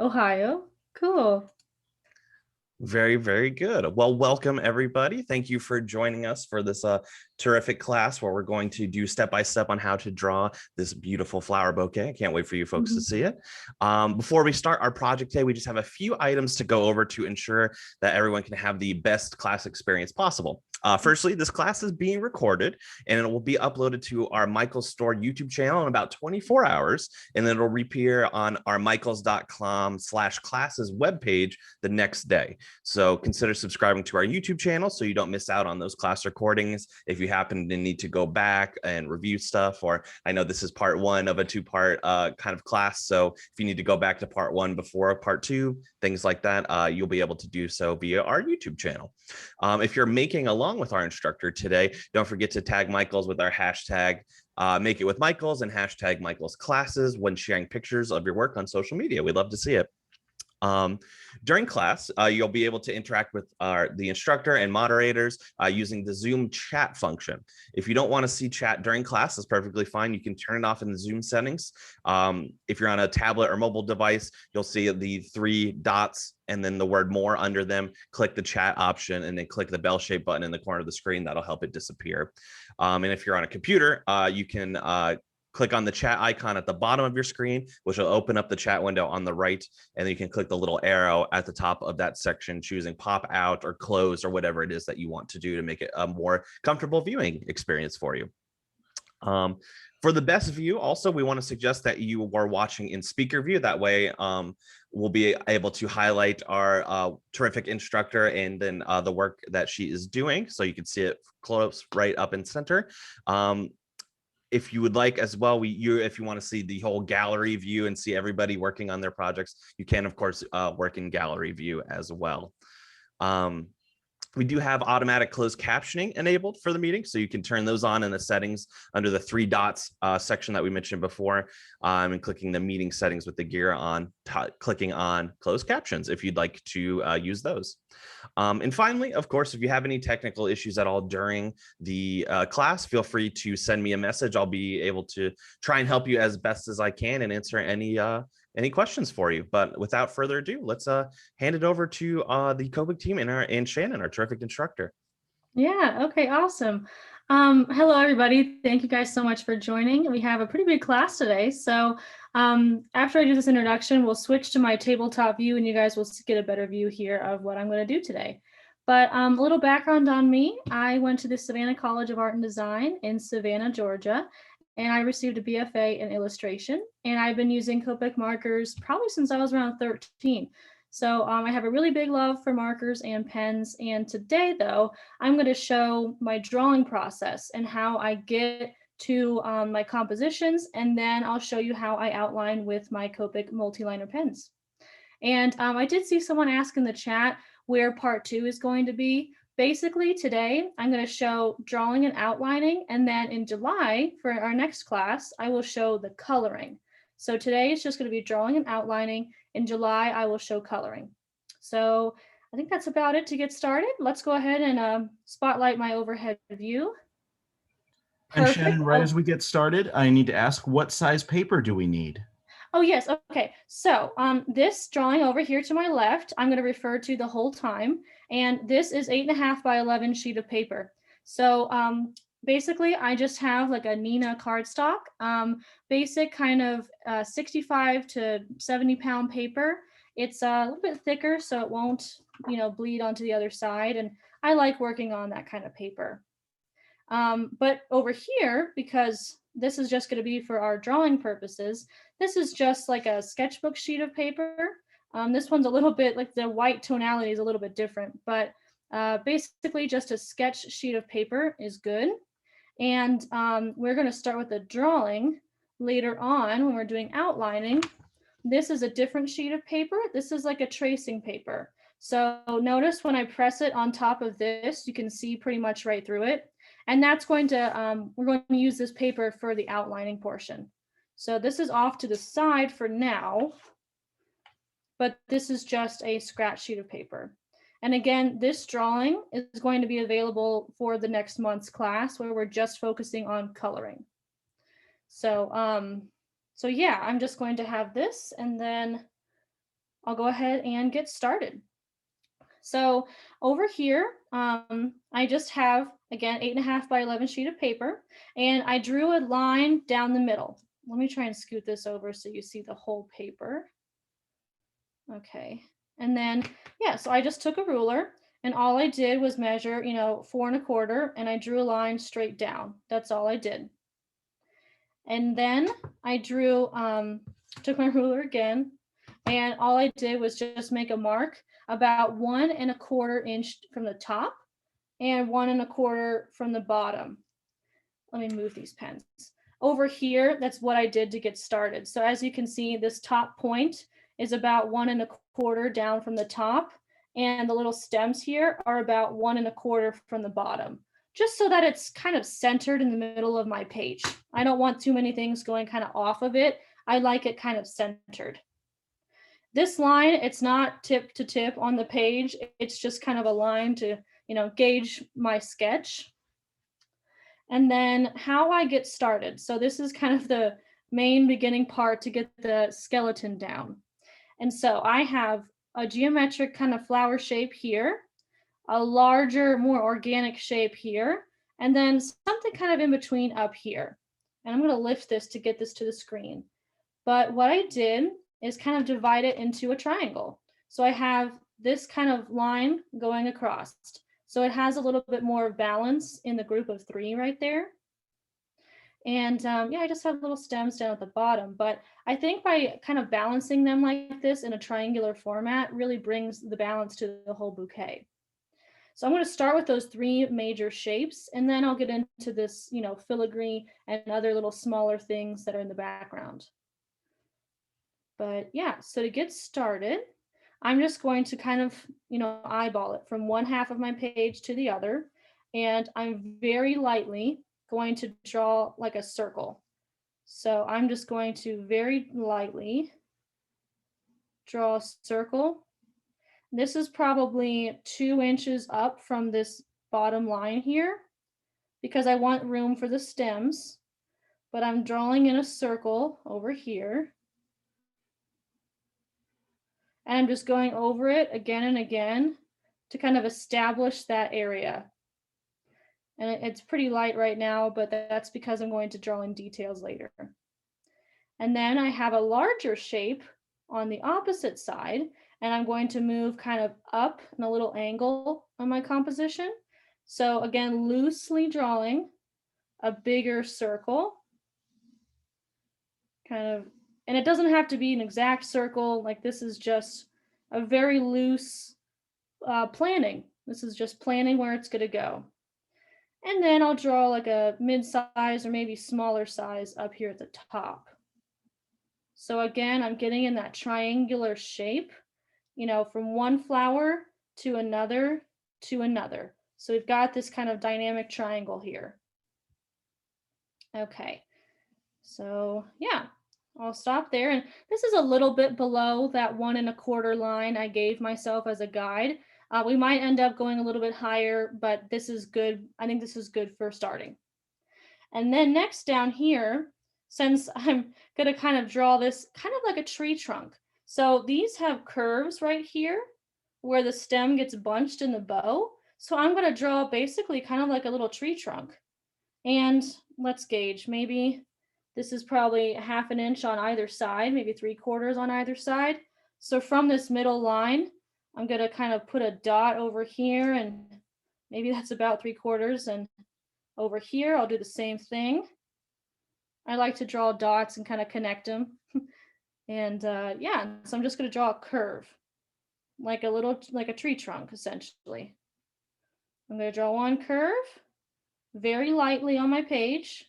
Ohio. Cool. Very, very good. Well, welcome everybody. Thank you for joining us for this terrific class where we're going to do step-by-step on how to draw this beautiful flower bouquet. I can't wait for you folks to see it. Before we start our project today, we just have a few items to go over to ensure that everyone can have the best class experience possible. Firstly, this class is being recorded and it will be uploaded to our Michaels Store YouTube channel in about 24 hours. And then it'll reappear on our michaels.com/classes webpage the next day. So consider subscribing to our YouTube channel so you don't miss out on those class recordings. If you happen to need to go back and review stuff, or I know this is part one of a two-part kind of class. So if you need to go back to part one before part two, things like that, you'll be able to do so via our YouTube channel. If you're making along with our instructor today, don't forget to tag Michaels with our hashtag Make It With Michaels and hashtag Michaels Classes when sharing pictures of your work on social media. We'd love to see it. During class, you'll be able to interact with the instructor and moderators using the Zoom chat function. If you don't want to see chat during class, that's perfectly fine. You can turn it off in the Zoom settings. If you're on a tablet or mobile device, you'll see the three dots and then the word more under them. Click the chat option and then click the bell-shaped button in the corner of the screen. That'll help it disappear. And if you're on a computer, you can click on the chat icon at the bottom of your screen, which will open up the chat window on the right. And then you can click the little arrow at the top of that section, choosing pop out or close or whatever it is that you want to do to make it a more comfortable viewing experience for you. For the best view, also, we want to suggest that you are watching in speaker view. That way, we'll be able to highlight our terrific instructor and then the work that she is doing. So you can see it close right up in center. If you would like as well, if you want to see the whole gallery view and see everybody working on their projects, you can, of course, work in gallery view as well. We do have automatic closed captioning enabled for the meeting, so you can turn those on in the settings under the three dots section that we mentioned before, and clicking the meeting settings with the gear on, clicking on closed captions if you'd like to use those. And finally, of course, if you have any technical issues at all during the class, feel free to send me a message. I'll be able to try and help you as best as I can and answer any questions for you. But without further ado, let's hand it over to the Copic team and Shannon, our terrific instructor. Yeah, okay, awesome. Hello, everybody. Thank you guys so much for joining. We have a pretty big class today. So after I do this introduction, we'll switch to my tabletop view and you guys will get a better view here of what I'm going to do today. But a little background on me. I went to the Savannah College of Art and Design in Savannah, Georgia, and I received a BFA in illustration. And I've been using Copic markers probably since I was around 13. So I have a really big love for markers and pens. And today, though, I'm going to show my drawing process and how I get to my compositions. And then I'll show you how I outline with my Copic Multiliner pens. And I did see someone ask in the chat where part 2 is going to be. Basically, today, I'm going to show drawing and outlining. And then in July, for our next class, I will show the coloring. So today is just going to be drawing and outlining. In July, I will show coloring. So I think that's about it to get started. Let's go ahead and spotlight my overhead view. And Shannon, right as we get started, I need to ask, what size paper do we need? Oh, yes. Okay. So this drawing over here to my left, I'm going to refer to the whole time. And this is 8.5 by 11 sheet of paper. So basically, I just have like a Neenah cardstock, basic kind of 65 to 70 pound paper. It's a little bit thicker, so it won't, bleed onto the other side. And I like working on that kind of paper. But over here, because this is just going to be for our drawing purposes, this is just like a sketchbook sheet of paper. This one's a little bit like the white tonality is a little bit different, but basically just a sketch sheet of paper is good. And we're going to start with the drawing later on when we're doing outlining. This is a different sheet of paper. This is like a tracing paper. So notice when I press it on top of this, you can see pretty much right through it. And that's going to, we're going to use this paper for the outlining portion. So this is off to the side for now, but this is just a scratch sheet of paper. And again, this drawing is going to be available for the next month's class where we're just focusing on coloring. So, so yeah, I'm just going to have this and then I'll go ahead and get started. So over here, I just have, again, 8.5 by 11 sheet of paper, and I drew a line down the middle. Let me try and scoot this over so you see the whole paper. Okay, and then, yeah, so I just took a ruler and all I did was measure, 4.25, and I drew a line straight down. That's all I did. And then I drew, took my ruler again, and all I did was just make a mark about 1.25 inch from the top and 1.25 from the bottom. Let me move these pens. Over here, that's what I did to get started. So as you can see, this top point is about 1.25 down from the top, and the little stems here are about 1.25 from the bottom, just so that it's kind of centered in the middle of my page. I don't want too many things going kind of off of it. I like it kind of centered. This line, it's not tip to tip on the page. It's just kind of a line to, gauge my sketch. And then how I get started. So this is kind of the main beginning part to get the skeleton down. And so I have a geometric kind of flower shape here, a larger, more organic shape here, and then something kind of in between up here. And I'm going to lift this to get this to the screen. But what I did is kind of divide it into a triangle. So I have this kind of line going across. So it has a little bit more balance in the group of 3 right there. And yeah, I just have little stems down at the bottom, but I think by kind of balancing them like this in a triangular format really brings the balance to the whole bouquet. So I'm going to start with those 3 major shapes, and then I'll get into this, filigree and other little smaller things that are in the background. But yeah, so to get started, I'm just going to kind of, eyeball it from one half of my page to the other. And I'm very lightly going to draw like a circle. So I'm just going to very lightly draw a circle. This is probably 2 inches up from this bottom line here because I want room for the stems, but I'm drawing in a circle over here. And I'm just going over it again and again to kind of establish that area. And it's pretty light right now, but that's because I'm going to draw in details later. And then I have a larger shape on the opposite side, and I'm going to move kind of up in a little angle on my composition. So again, loosely drawing a bigger circle, kind of. And it doesn't have to be an exact circle. Like this is just a very loose planning. This is just planning where it's going to go. And then I'll draw like a mid-size or maybe smaller size up here at the top. So again, I'm getting in that triangular shape, from one flower to another to another. So we've got this kind of dynamic triangle here. Okay, so yeah. I'll stop there. And this is a little bit below that 1.25 line I gave myself as a guide. We might end up going a little bit higher, but this is good. I think this is good for starting. And then next down here, since I'm going to kind of draw this kind of like a tree trunk. So these have curves right here where the stem gets bunched in the bow. So I'm going to draw basically kind of like a little tree trunk. And let's gauge, maybe this is probably 1/2 inch on either side, maybe 3/4 on either side. So from this middle line, I'm going to kind of put a dot over here, and maybe that's about 3/4. And over here, I'll do the same thing. I like to draw dots and kind of connect them. And yeah, so I'm just going to draw a curve, like a tree trunk, essentially. I'm going to draw one curve very lightly on my page,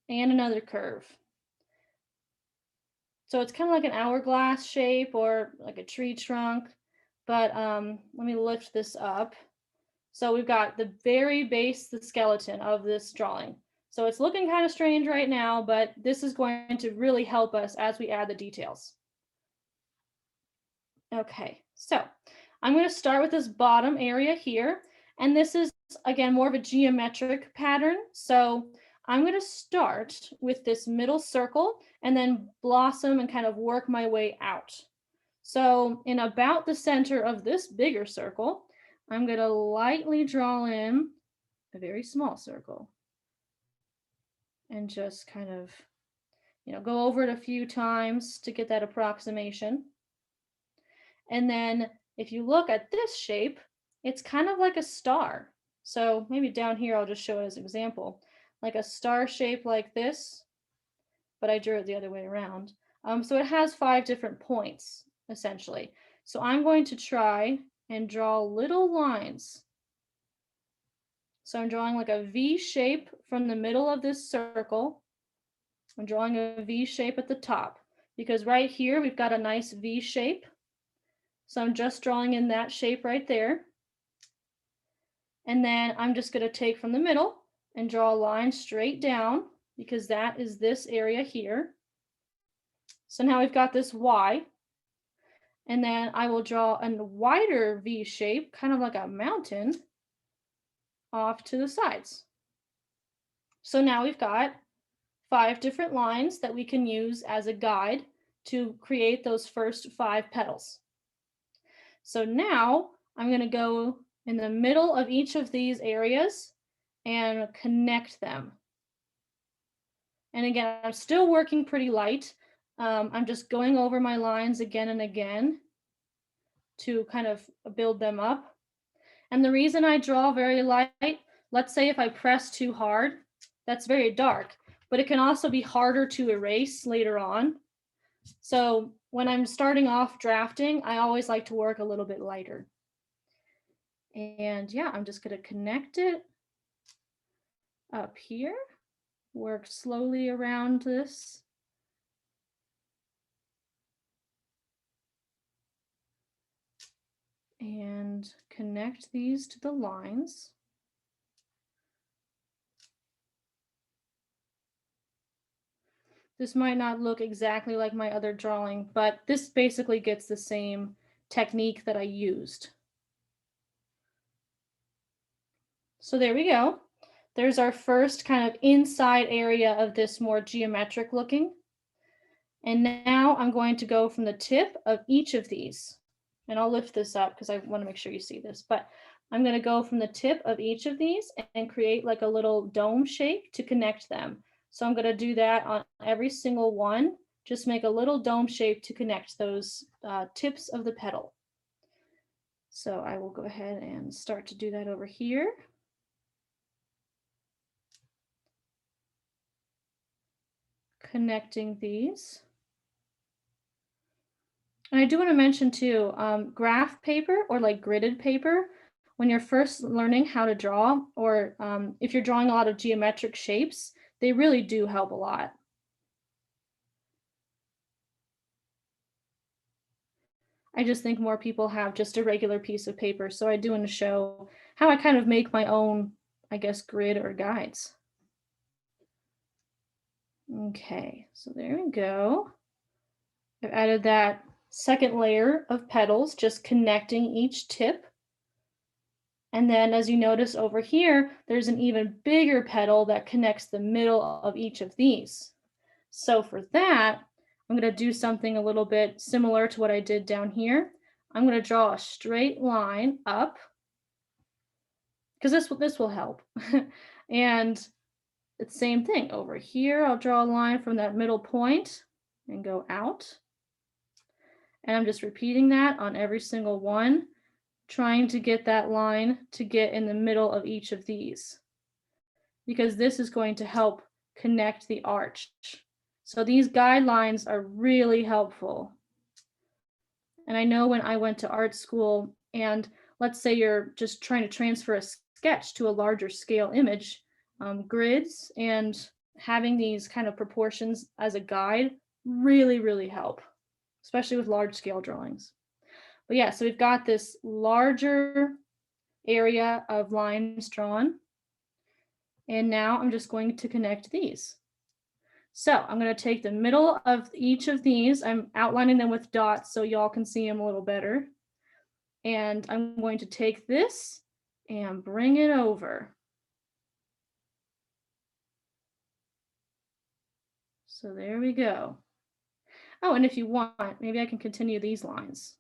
and another curve. So it's kind of like an hourglass shape or like a tree trunk, but let me lift this up. So we've got the very base, the skeleton of this drawing. So it's looking kind of strange right now, but this is going to really help us as we add the details. Okay, so I'm going to start with this bottom area here, and this is, again, more of a geometric pattern. So I'm going to start with this middle circle and then blossom and kind of work my way out. So in about the center of this bigger circle, I'm going to lightly draw in a very small circle and just kind of, go over it a few times to get that approximation. And then if you look at this shape, it's kind of like a star. So maybe down here, I'll just show it as an example, like a star shape like this, but I drew it the other way around. So it has 5 different points, essentially. So I'm going to try and draw little lines. So I'm drawing like a V shape from the middle of this circle. I'm drawing a V shape at the top because right here we've got a nice V shape. So I'm just drawing in that shape right there. And then I'm just going to take from the middle and draw a line straight down because that is this area here. So now we've got this Y. And then I will draw a wider V shape, kind of like a mountain, off to the sides. So now we've got 5 different lines that we can use as a guide to create those first 5 petals. So now I'm going to go in the middle of each of these areas and connect them. And again, I'm still working pretty light. I'm just going over my lines again and again to kind of build them up. And the reason I draw very light, let's say if I press too hard, that's very dark, but it can also be harder to erase later on. So when I'm starting off drafting, I always like to work a little bit lighter. And yeah, I'm just going to connect it up here, work slowly around this. And connect these to the lines. This might not look exactly like my other drawing, but this basically gets the same technique that I used. So there we go. There's our first kind of inside area of this more geometric looking. And now I'm going to go from the tip of each of these. And I'll lift this up because I want to make sure you see this. But I'm going to go from the tip of each of these and create like a little dome shape to connect them. So I'm going to do that on every single one. Just make a little dome shape to connect those tips of the petal. So I will go ahead and start to do that over here. Connecting these. And I do want to mention too, graph paper or like gridded paper, when you're first learning how to draw, or if you're drawing a lot of geometric shapes, they really do help a lot. I just think more people have just a regular piece of paper. So I do want to show how I kind of make my own, I guess, grid or guides. Okay, so there we go. I've added that second layer of petals, just connecting each tip. And then as you notice over here, there's an even bigger petal that connects the middle of each of these. So for that, I'm going to do something a little bit similar to what I did down here. I'm going to draw a straight line up because this will help. And it's the same thing over here. I'll draw a line from that middle point and go out. And I'm just repeating that on every single one, trying to get that line to get in the middle of each of these, because this is going to help connect the arch. So these guidelines are really helpful. And I know when I went to art school, and let's say you're just trying to transfer a sketch to a larger scale image, grids and having these kind of proportions as a guide really, really help, especially with large scale drawings. But yeah, so we've got this larger area of lines drawn. And now I'm just going to connect these. So I'm going to take the middle of each of these. I'm outlining them with dots so y'all can see them a little better. And I'm going to take this and bring it over. So there we go. Oh, and if you want, maybe I can continue these lines.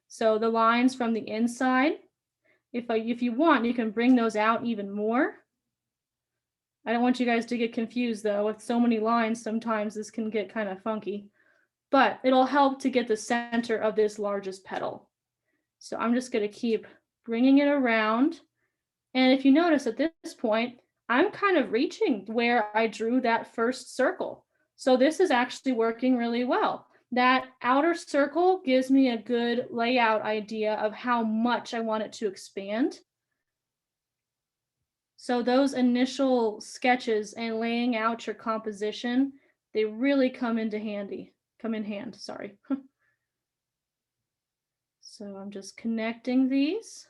So the lines from the inside, if you want, you can bring those out even more. I don't want you guys to get confused though. With so many lines, sometimes this can get kind of funky, but it'll help to get the center of this largest petal. So I'm just going to keep bringing it around. And if you notice at this point, I'm kind of reaching where I drew that first circle. So this is actually working really well. That outer circle gives me a good layout idea of how much I want it to expand. So those initial sketches and laying out your composition, they really come in hand, sorry. So I'm just connecting these,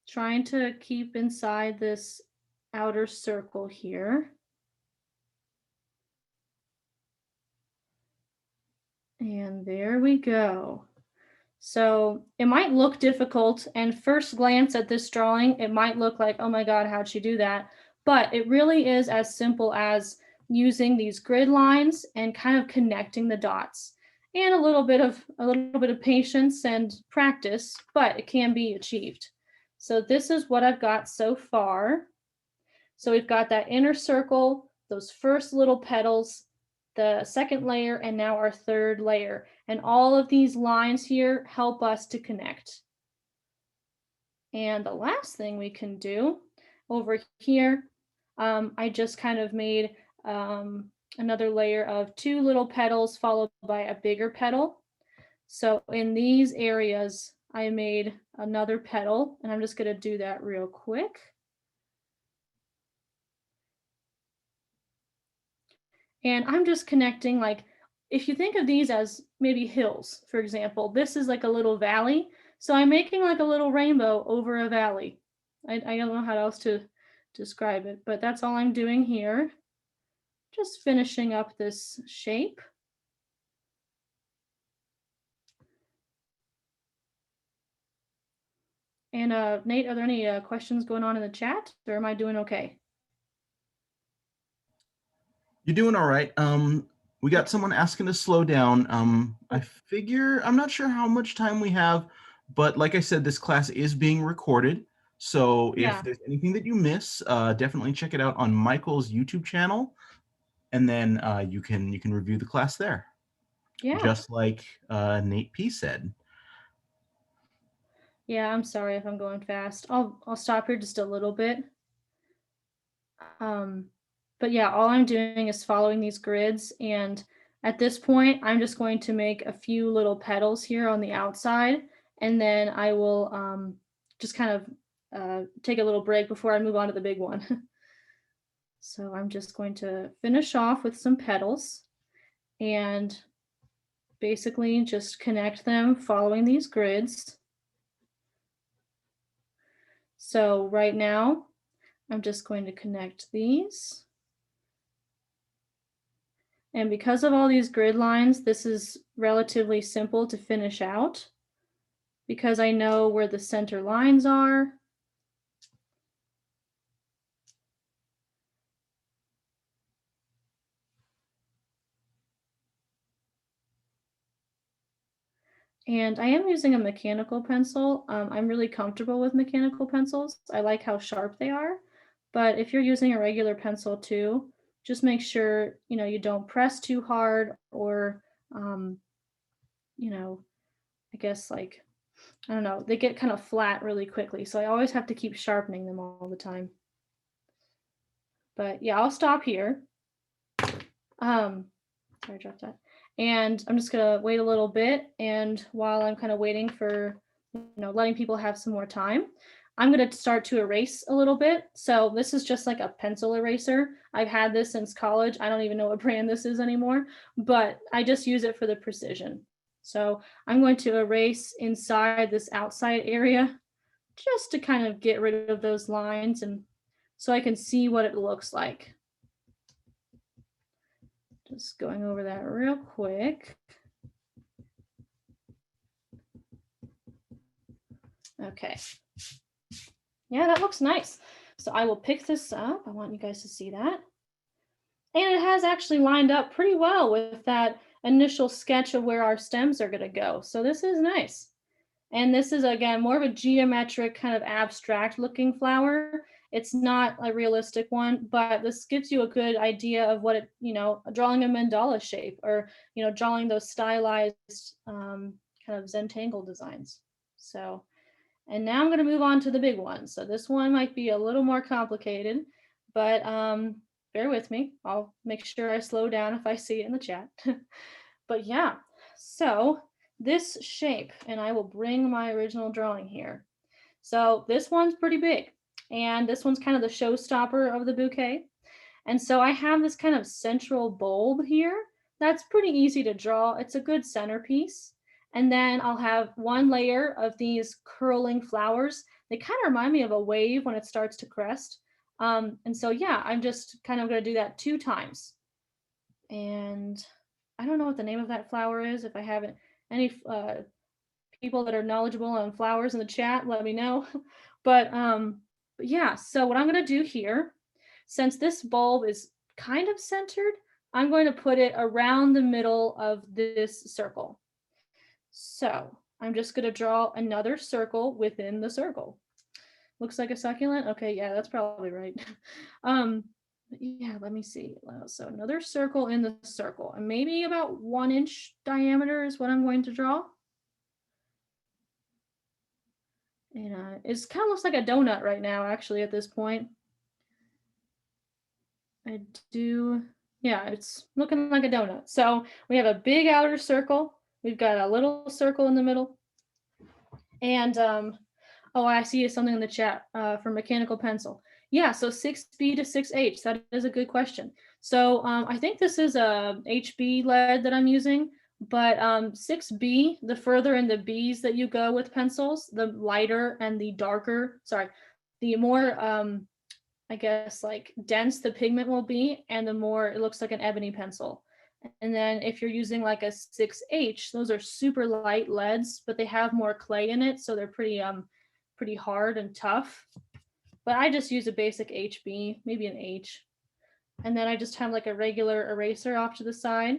trying to keep inside this outer circle here. And there we go. So it might look difficult, and first glance at this drawing, it might look like, oh my God, how'd she do that? But it really is as simple as using these grid lines and kind of connecting the dots, and a little bit of patience and practice, but it can be achieved. So this is what I've got so far. So we've got that inner circle, those first little petals, the second layer, and now our third layer. And all of these lines here help us to connect. And the last thing we can do over here, I just kind of made another layer of 2 little petals followed by a bigger petal. So in these areas, I made another petal, and I'm just going to do that real quick. And I'm just connecting, like, if you think of these as maybe hills, for example, this is like a little valley. So I'm making like a little rainbow over a valley. I don't know how else to describe it, but that's all I'm doing here. Just finishing up this shape. And Nate, are there any questions going on in the chat, or am I doing okay? You're doing all right. We got someone asking to slow down. I figure, I'm not sure how much time we have, but like I said, this class is being recorded. So if there's anything that you miss, definitely check it out on Michael's YouTube channel, and then you can review the class there. Yeah. Just like Nate P said. Yeah, I'm sorry if I'm going fast. I'll stop here just a little bit. But yeah, all I'm doing is following these grids, and at this point, I'm just going to make a few little petals here on the outside, and then I will just kind of take a little break before I move on to the big one. So I'm just going to finish off with some petals and basically just connect them following these grids. So right now, I'm just going to connect these. And because of all these grid lines, this is relatively simple to finish out because I know where the center lines are. And I am using a mechanical pencil. I'm really comfortable with mechanical pencils. I like how sharp they are. But if you're using a regular pencil too, just make sure, you don't press too hard, or, I guess, like, I don't know, they get kind of flat really quickly. So I always have to keep sharpening them all the time. But yeah, I'll stop here. Sorry, I dropped that. And I'm just gonna wait a little bit. And while I'm kind of waiting for, letting people have some more time, I'm gonna start to erase a little bit. So this is just like a pencil eraser. I've had this since college. I don't even know what brand this is anymore, but I just use it for the precision. So I'm going to erase inside this outside area just to kind of get rid of those lines, and so I can see what it looks like. Just going over that real quick. Okay. Yeah, that looks nice. So I will pick this up. I want you guys to see that. And it has actually lined up pretty well with that initial sketch of where our stems are going to go. So this is nice. And this is, again, more of a geometric kind of abstract looking flower. It's not a realistic one, but this gives you a good idea of what it, drawing a mandala shape, or, drawing those stylized kind of Zentangle designs. So, and now I'm going to move on to the big one. So this one might be a little more complicated, but bear with me. I'll make sure I slow down if I see it in the chat. But yeah, so this shape, and I will bring my original drawing here. So this one's pretty big, and this one's kind of the showstopper of the bouquet. And so I have this kind of central bulb here that's pretty easy to draw. It's a good centerpiece. And then I'll have one layer of these curling flowers. They kind of remind me of a wave when it starts to crest. And so, yeah, I'm just kind of going to do that 2 times. And I don't know what the name of that flower is. If I haven't, any people that are knowledgeable on flowers in the chat, let me know. But yeah, so what I'm going to do here, since this bulb is kind of centered, I'm going to put it around the middle of this circle. So I'm just going to draw another circle within the circle. Looks like a succulent. Okay, yeah, that's probably right. Yeah, let me see. So another circle in the circle, and maybe about 1 inch diameter is what I'm going to draw. And it's kind of looks like a donut right now, actually, at this point. Yeah, it's looking like a donut. So we have a big outer circle. We've got a little circle in the middle. And oh, I see something in the chat for mechanical pencil. Yeah, so 6B to 6H, that is a good question. So I think this is a HB lead that I'm using, but 6B, the further in the B's that you go with pencils, the lighter and the darker, the more, I guess, like dense the pigment will be, and the more it looks like an ebony pencil. And then if you're using like a 6H, those are super light leads, but they have more clay in it, so they're pretty hard and tough. But I just use a basic HB, maybe an H. And then I just have like a regular eraser off to the side.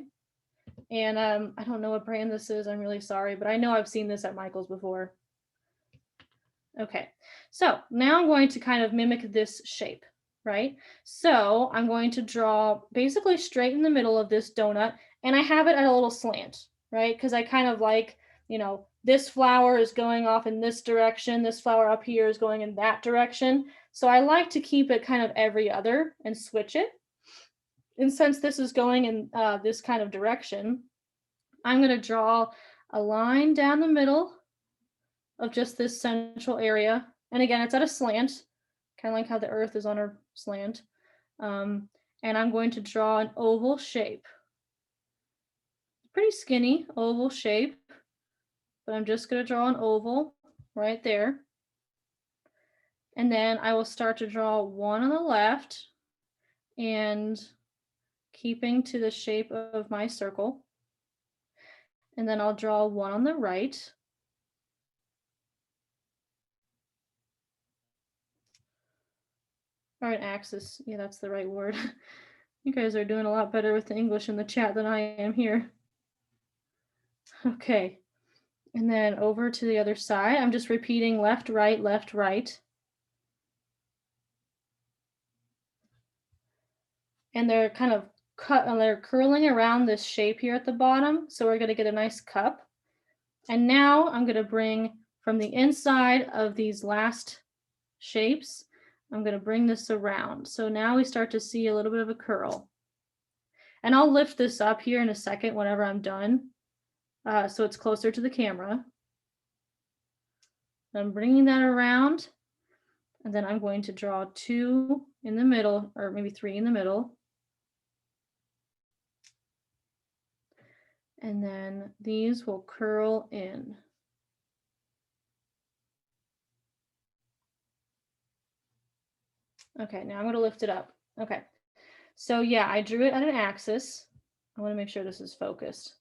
And I don't know what brand this is, I'm really sorry, but I know I've seen this at Michael's before. Okay, so now I'm going to kind of mimic this shape, right? So I'm going to draw basically straight in the middle of this donut, and I have it at a little slant, right? Because I kind of like, this flower is going off in this direction, this flower up here is going in that direction. So I like to keep it kind of every other and switch it. And since this is going in this kind of direction, I'm going to draw a line down the middle of just this central area. And again, it's at a slant, kind of like how the earth is on a slant. And I'm going to draw an oval shape. Pretty skinny oval shape, but I'm just going to draw an oval right there. And then I will start to draw one on the left, and keeping to the shape of my circle. And then I'll draw one on the right. Or an axis. Yeah, that's the right word. You guys are doing a lot better with the English in the chat than I am here. Okay. And then over to the other side, I'm just repeating left, right, left, right. And they're kind of they're curling around this shape here at the bottom. So we're going to get a nice cup. And now I'm going to bring from the inside of these last shapes, I'm going to bring this around. So now we start to see a little bit of a curl. And I'll lift this up here in a second whenever I'm done. So it's closer to the camera. I'm bringing that around. And then I'm going to draw 2 in the middle, or maybe 3 in the middle. And then these will curl in. Okay, now I'm going to lift it up. Okay, so yeah, I drew it at an axis. I want to make sure this is focused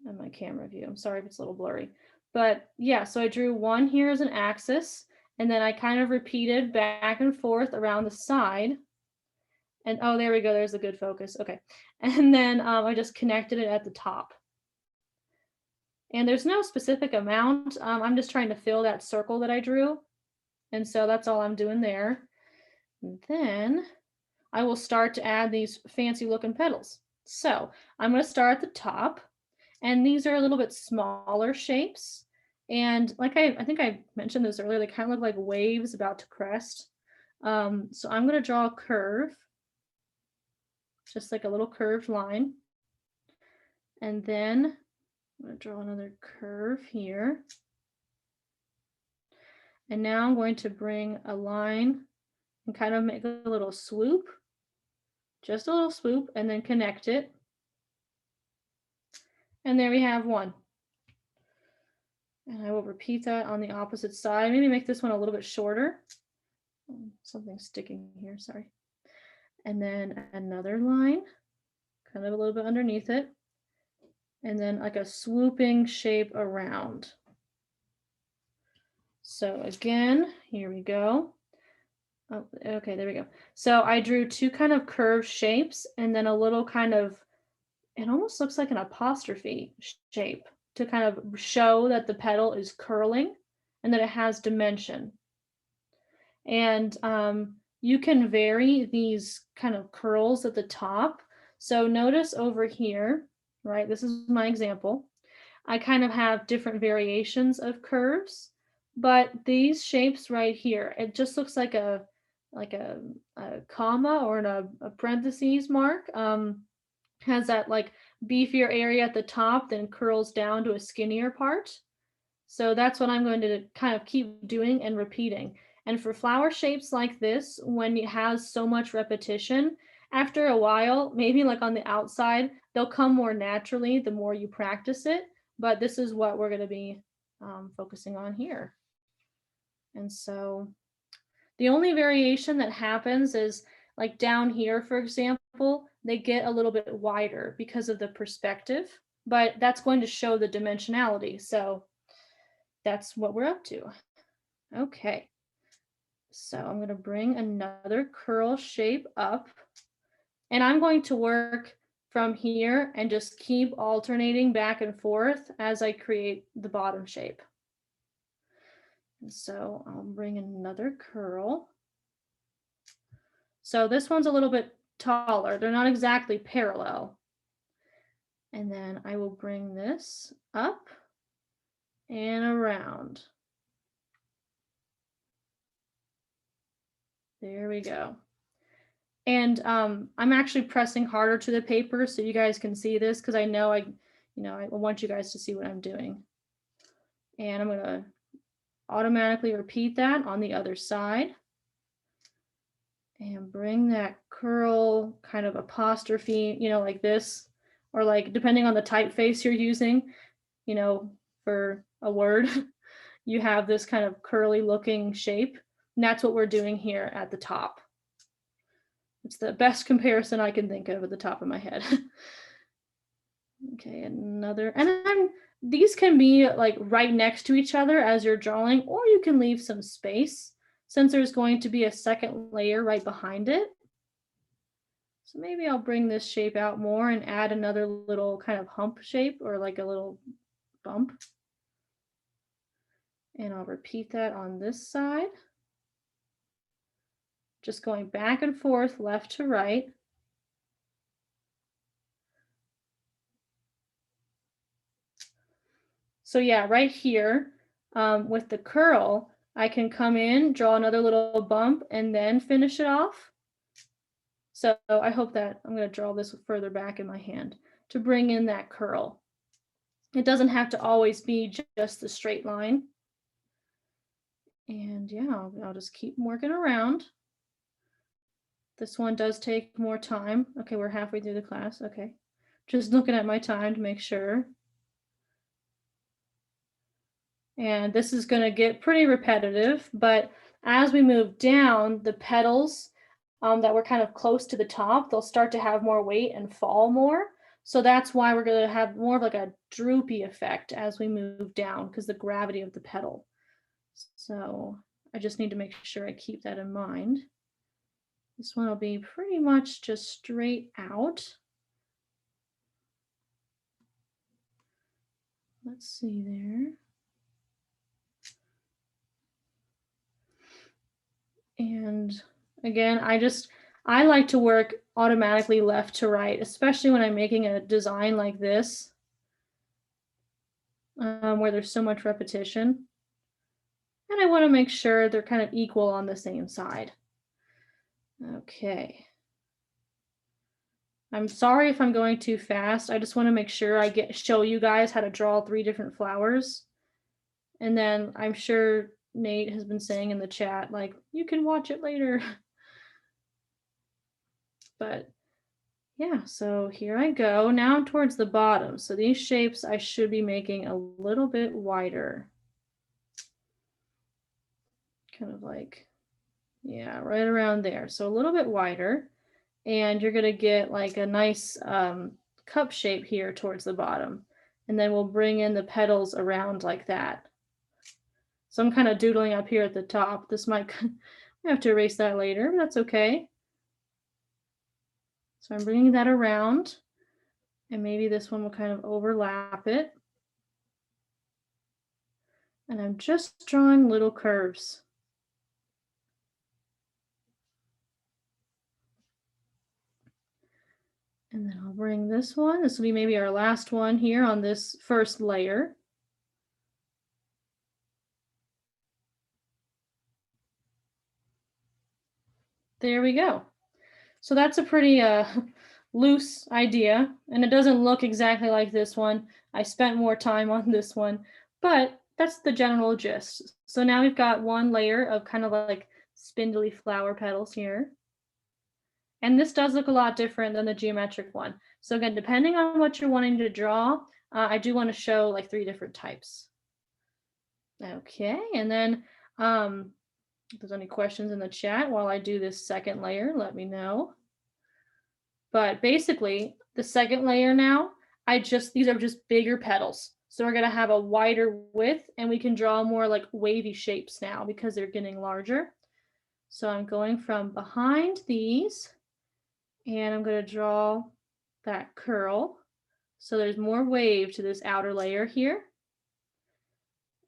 on my camera view. I'm sorry if it's a little blurry. But yeah, so I drew one here as an axis, and then I kind of repeated back and forth around the side. And oh, there we go. There's a good focus. Okay. And then I just connected it at the top. And there's no specific amount. I'm just trying to fill that circle that I drew. And so that's all I'm doing there. And then I will start to add these fancy looking petals. So I'm going to start at the top, and these are a little bit smaller shapes. And like I think I mentioned this earlier, they kind of look like waves about to crest. So I'm going to draw a curve, just like a little curved line. And then I'm going to draw another curve here. And now I'm going to bring a line and kind of make a little swoop, just a little swoop, and then connect it. And there we have one. And I will repeat that on the opposite side. Maybe make this one a little bit shorter. Something's sticking here, sorry. And then another line, kind of a little bit underneath it. And then like a swooping shape around. So again, here we go. Oh, okay, there we go. So I drew two kind of curved shapes and then a little kind of, it almost looks like an apostrophe shape to kind of show that the petal is curling and that it has dimension. And you can vary these kind of curls at the top. So notice over here, right? This is my example. I kind of have different variations of curves, but these shapes right here, it just looks like a comma or a parentheses mark. Has that like beefier area at the top, then curls down to a skinnier part. So that's what I'm going to kind of keep doing and repeating. And for flower shapes like this, when it has so much repetition, after a while, maybe like on the outside, they'll come more naturally the more you practice it. But this is what we're going to be focusing on here. And so the only variation that happens is like down here, for example, they get a little bit wider because of the perspective, but that's going to show the dimensionality. So that's what we're up to. Okay. So I'm going to bring another curl shape up, and I'm going to work from here and just keep alternating back and forth as I create the bottom shape. And so I'll bring another curl. So this one's a little bit taller. They're not exactly parallel. And then I will bring this up and around. There we go. And I'm actually pressing harder to the paper so you guys can see this, because I know I want you guys to see what I'm doing. And I'm going to automatically repeat that on the other side. And bring that curl kind of apostrophe, like this, or like depending on the typeface you're using, for a word, you have this kind of curly looking shape. And that's what we're doing here at the top. It's the best comparison I can think of at the top of my head. Okay, another, and these can be like right next to each other as you're drawing, or you can leave some space since there's going to be a second layer right behind it. So maybe I'll bring this shape out more and add another little kind of hump shape or like a little bump. And I'll repeat that on this side. Just going back and forth, left to right. So yeah, right here with the curl, I can come in, draw another little bump, and then finish it off. So I hope that I'm going to draw this further back in my hand to bring in that curl. It doesn't have to always be just the straight line. And yeah, I'll just keep working around. This one does take more time. Okay, we're halfway through the class. Okay, just looking at my time to make sure. And this is going to get pretty repetitive, but as we move down, the petals that were kind of close to the top, they'll start to have more weight and fall more. So that's why we're going to have more of like a droopy effect as we move down, because the gravity of the petal. So I just need to make sure I keep that in mind. This one will be pretty much just straight out. Let's see there. And again, I like to work automatically left to right, especially when I'm making a design like this, where there's so much repetition. And I want to make sure they're kind of equal on the same side. Okay. I'm sorry if I'm going too fast. I just want to make sure I show you guys how to draw 3 different flowers. And then I'm sure Nate has been saying in the chat, like, you can watch it later. But yeah, so here I go. Now I'm towards the bottom. So these shapes I should be making a little bit wider. Kind of like, yeah, right around there. So a little bit wider. And you're going to get like a nice cup shape here towards the bottom. And then we'll bring in the petals around like that. So I'm kind of doodling up here at the top. This might, I have to erase that later, but that's okay. So I'm bringing that around, and maybe this one will kind of overlap it. And I'm just drawing little curves. And then I'll bring this one. This will be maybe our last one here on this first layer. There we go. So that's a pretty loose idea, and it doesn't look exactly like this one. I spent more time on this one, but that's the general gist. So now we've got one layer of kind of like spindly flower petals here. And this does look a lot different than the geometric one. So again, depending on what you're wanting to draw, I do want to show like 3 different types. Okay, and then if there's any questions in the chat while I do this second layer, let me know. But basically, the second layer now, these are just bigger petals. So we're gonna have a wider width, and we can draw more like wavy shapes now because they're getting larger. So I'm going from behind these, and I'm gonna draw that curl. So there's more wave to this outer layer here.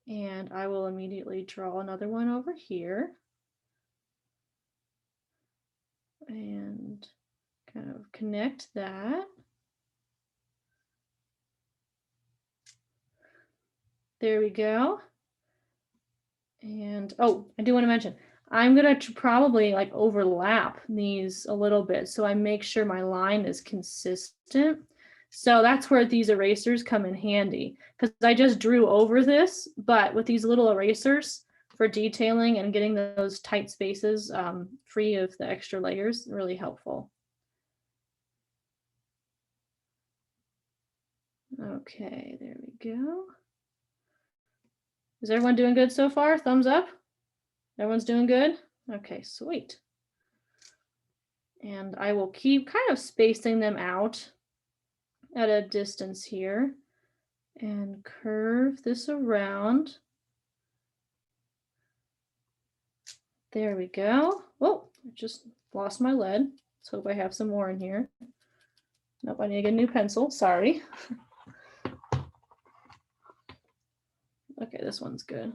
And I will immediately draw another one over here. And kind of connect that. There we go. And oh, I do want to mention, I'm going to probably like overlap these a little bit so I make sure my line is consistent. So that's where these erasers come in handy, because I just drew over this, but with these little erasers for detailing and getting those tight spaces free of the extra layers, really helpful. Okay, there we go. Is everyone doing good so far? Thumbs up. Everyone's doing good? Okay, sweet. And I will keep kind of spacing them out at a distance here and curve this around. There we go. Oh, I just lost my lead. Let's hope I have some more in here. Nope, I need to get a new pencil. Sorry. Okay, this one's good.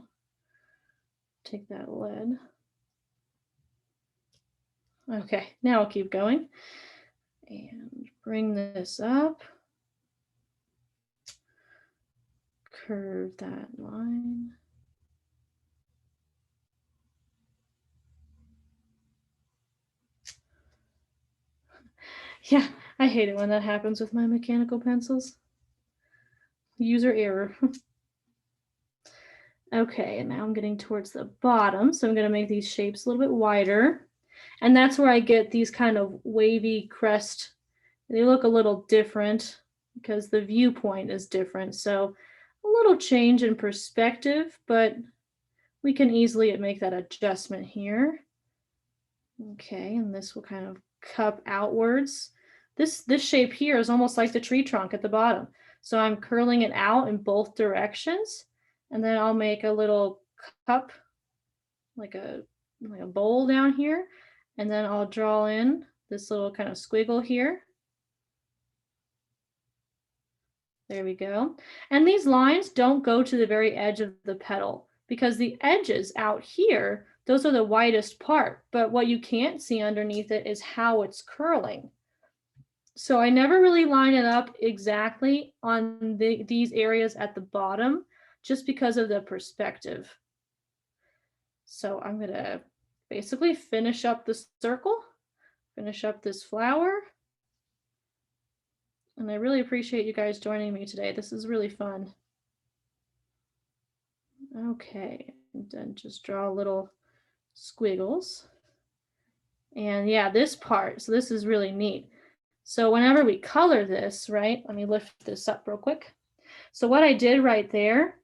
Take that lead. Okay, now I'll keep going and bring this up. Curve that line. Yeah, I hate it when that happens with my mechanical pencils. User error. Okay, and now I'm getting towards the bottom, so I'm going to make these shapes a little bit wider. And that's where I get these kind of wavy crest. They look a little different because the viewpoint is different. So a little change in perspective, but we can easily make that adjustment here. Okay, and this will kind of cup outwards. This shape here is almost like the tree trunk at the bottom. So I'm curling it out in both directions, and then I'll make a little cup, like a bowl down here, And then I'll draw in this little kind of squiggle here. There we go. And these lines don't go to the very edge of the petal because the edges out here, those are the widest part, but what you can't see underneath it is how it's curling. So I never really line it up exactly on these areas at the bottom, just because of the perspective. So I'm gonna basically finish up the circle, finish up this flower. And I really appreciate you guys joining me today. This is really fun. Okay, and then just draw little squiggles. And yeah, this part, so this is really neat. So whenever we color this, right, let me lift this up real quick. So what I did right there,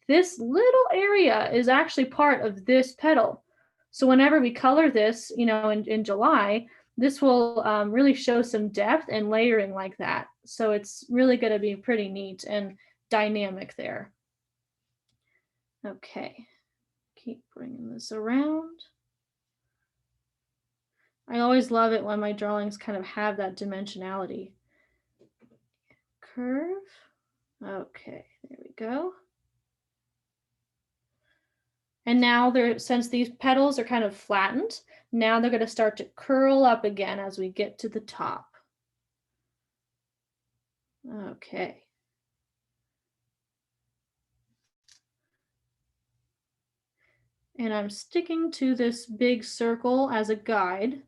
this little area is actually part of this petal. So whenever we color this, you know, in July, this will really show some depth and layering like that. So it's really going to be pretty neat and dynamic there. Okay, keep bringing this around. I always love it when my drawings kind of have that dimensionality. Curve. Okay, there we go. And now since these petals are kind of flattened, now they're going to start to curl up again as we get to the top. Okay. And I'm sticking to this big circle as a guide.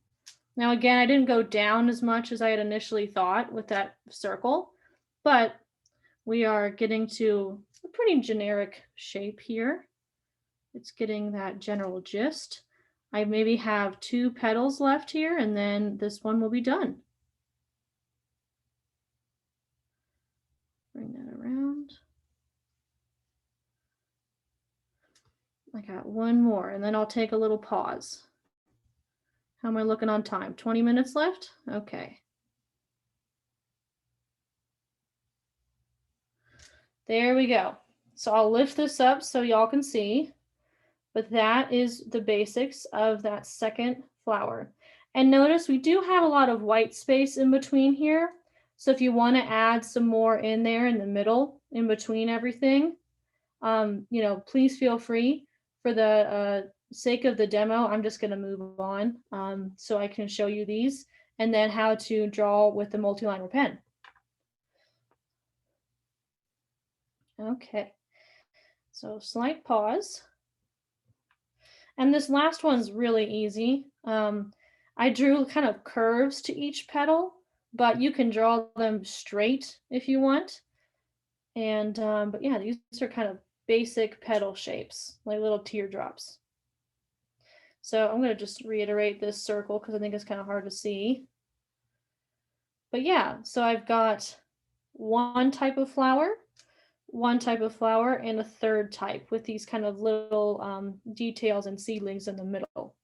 Now again, I didn't go down as much as I had initially thought with that circle, but we are getting to a pretty generic shape here. It's getting that general gist. I maybe have 2 petals left here, and then this one will be done. Bring that around. I got 1 more, and then I'll take a little pause. How am I looking on time? 20 minutes left? Okay. There we go. So I'll lift this up so y'all can see. But that is the basics of that second flower. And notice we do have a lot of white space in between here. So if you want to add some more in there in the middle, in between everything, you know, please feel free. For the sake of the demo, I'm just going to move on so I can show you these and then how to draw with the multiliner pen. Okay, so slight pause. And this last one's really easy. I drew kind of curves to each petal, but you can draw them straight if you want. And but yeah, these are kind of basic petal shapes, like little teardrops. So I'm going to just reiterate this circle because I think it's kind of hard to see. But yeah, so I've got 1 type of flower, 1 type of flower, and a 3rd type with these kind of little details and seedlings in the middle.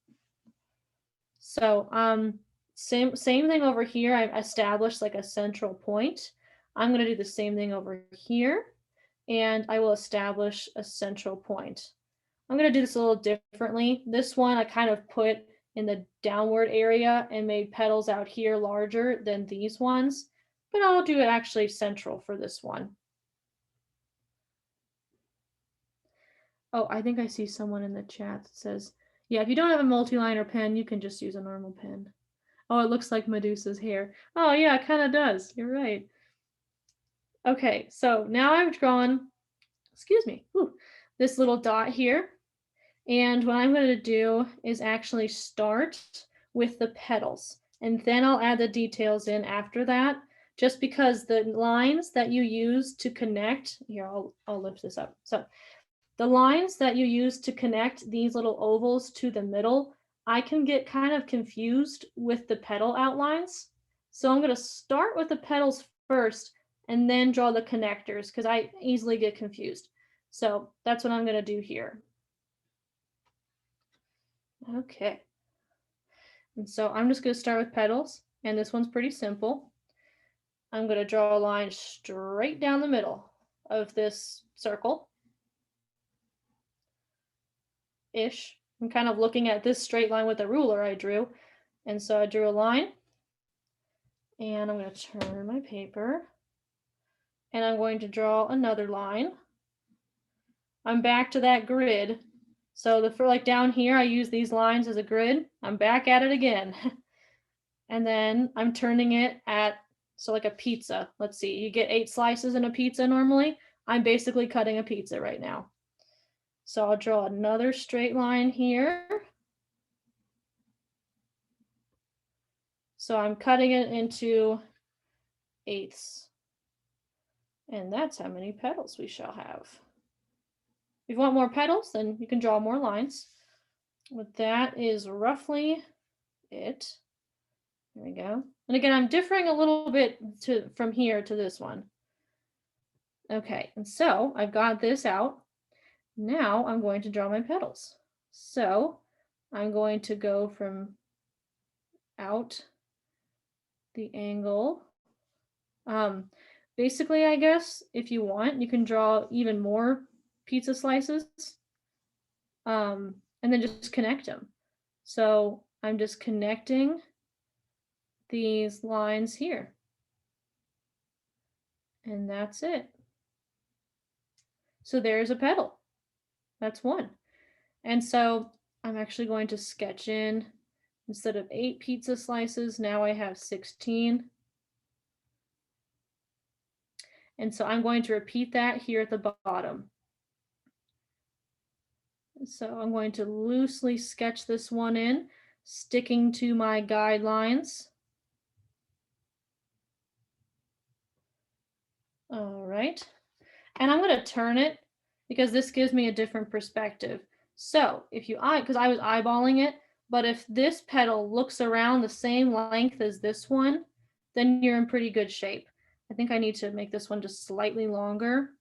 So same thing over here. I've established like a central point. I'm going to do the same thing over here, and I will establish a central point. I'm going to do this a little differently. This one I kind of put in the downward area and made petals out here larger than these ones, but I'll do it actually central for this one. Oh, I think I see someone in the chat that says, yeah, if you don't have a multiliner pen, you can just use a normal pen. Oh, it looks like Medusa's hair. Oh yeah, it kind of does. You're right. Okay, so now I've drawn, excuse me, this little dot here. And what I'm going to do is actually start with the petals. And then I'll add the details in after that, just because the lines that you use to connect, here, I'll lift this up. So the lines that you use to connect these little ovals to the middle, I can get kind of confused with the petal outlines. So I'm going to start with the petals first and then draw the connectors because I easily get confused. So that's what I'm going to do here. Okay. And so I'm just going to start with petals, and this one's pretty simple. I'm going to draw a line straight down the middle of this circle. Ish. I'm kind of looking at this straight line with a ruler I drew. And so I drew a line, and I'm going to turn my paper, and I'm going to draw another line. I'm back to that grid. So for like down here, I use these lines as a grid. I'm back at it again. And then I'm turning it at, so like a pizza. Let's see, you get 8 slices in a pizza normally. I'm basically cutting a pizza right now. So I'll draw another straight line here. So I'm cutting it into 1/8. And that's how many petals we shall have. If you want more petals, then you can draw more lines. But that is roughly it. There we go. And again, I'm differing a little bit from here to this one. Okay, and so I've got this out. Now I'm going to draw my petals. So I'm going to go from out the angle. Basically, I guess if you want, you can draw even more pizza slices, and then just connect them. So I'm just connecting these lines here. And that's it. So there's a petal. That's one. And so I'm actually going to sketch in, instead of 8 pizza slices, now I have 16. And so I'm going to repeat that here at the bottom. So I'm going to loosely sketch this one in, sticking to my guidelines. All right. And I'm going to turn it because this gives me a different perspective. So if you because I was eyeballing it, but if this petal looks around the same length as this one, then you're in pretty good shape. I think I need to make this one just slightly longer.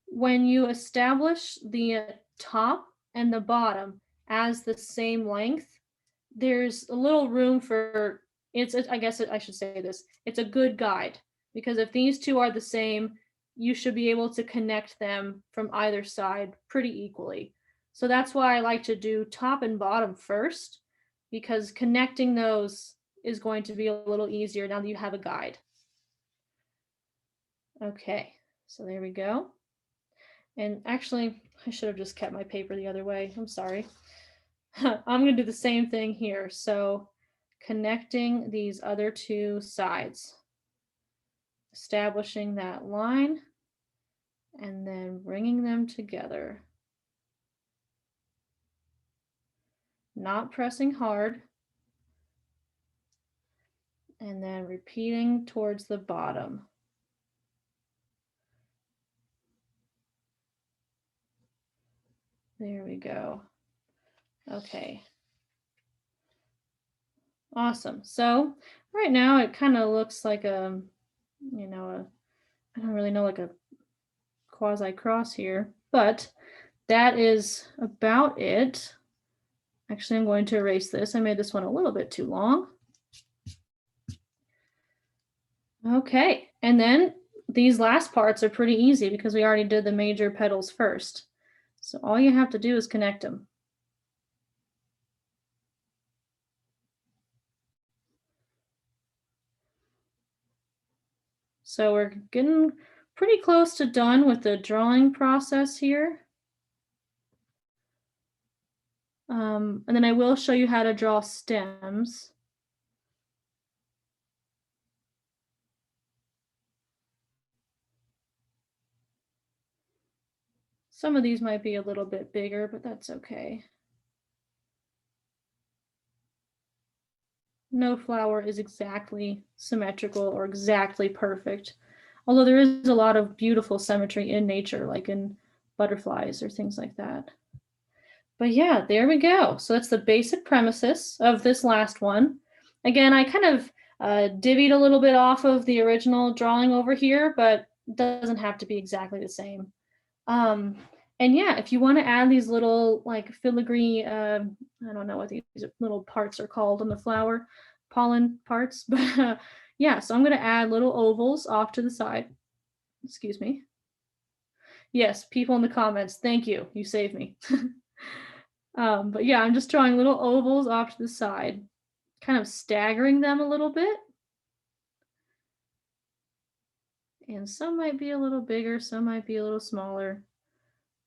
When you establish the top and the bottom as the same length, there's a little room for, I guess I should say this, it's a good guide, because if these two are the same, you should be able to connect them from either side pretty equally. So that's why I like to do top and bottom first, because connecting those is going to be a little easier now that you have a guide. Okay, so there we go. And actually, I should have just kept my paper the other way. I'm sorry. I'm going to do the same thing here. So connecting these other 2 sides, establishing that line, and then bringing them together. Not pressing hard. And then repeating towards the bottom. There we go. Okay. Awesome. So right now it kind of looks like I don't really know, like a quasi cross here, but that is about it. Actually, I'm going to erase this. I made this one a little bit too long. Okay, and then these last parts are pretty easy because we already did the major petals first. So all you have to do is connect them. So we're getting pretty close to done with the drawing process here. And then I will show you how to draw stems. Some of these might be a little bit bigger, but that's okay. No flower is exactly symmetrical or exactly perfect, although there is a lot of beautiful symmetry in nature, like in butterflies or things like that. But yeah, there we go. So that's the basic premises of this last one. Again, I kind of divvied a little bit off of the original drawing over here, but it doesn't have to be exactly the same. And yeah, if you want to add these little like filigree, I don't know what these little parts are called on the flower, pollen parts, but yeah, so I'm going to add little ovals off to the side. Excuse me. Yes, people in the comments, thank you. You saved me. But yeah, I'm just drawing little ovals off to the side, kind of staggering them a little bit. And some might be a little bigger, some might be a little smaller,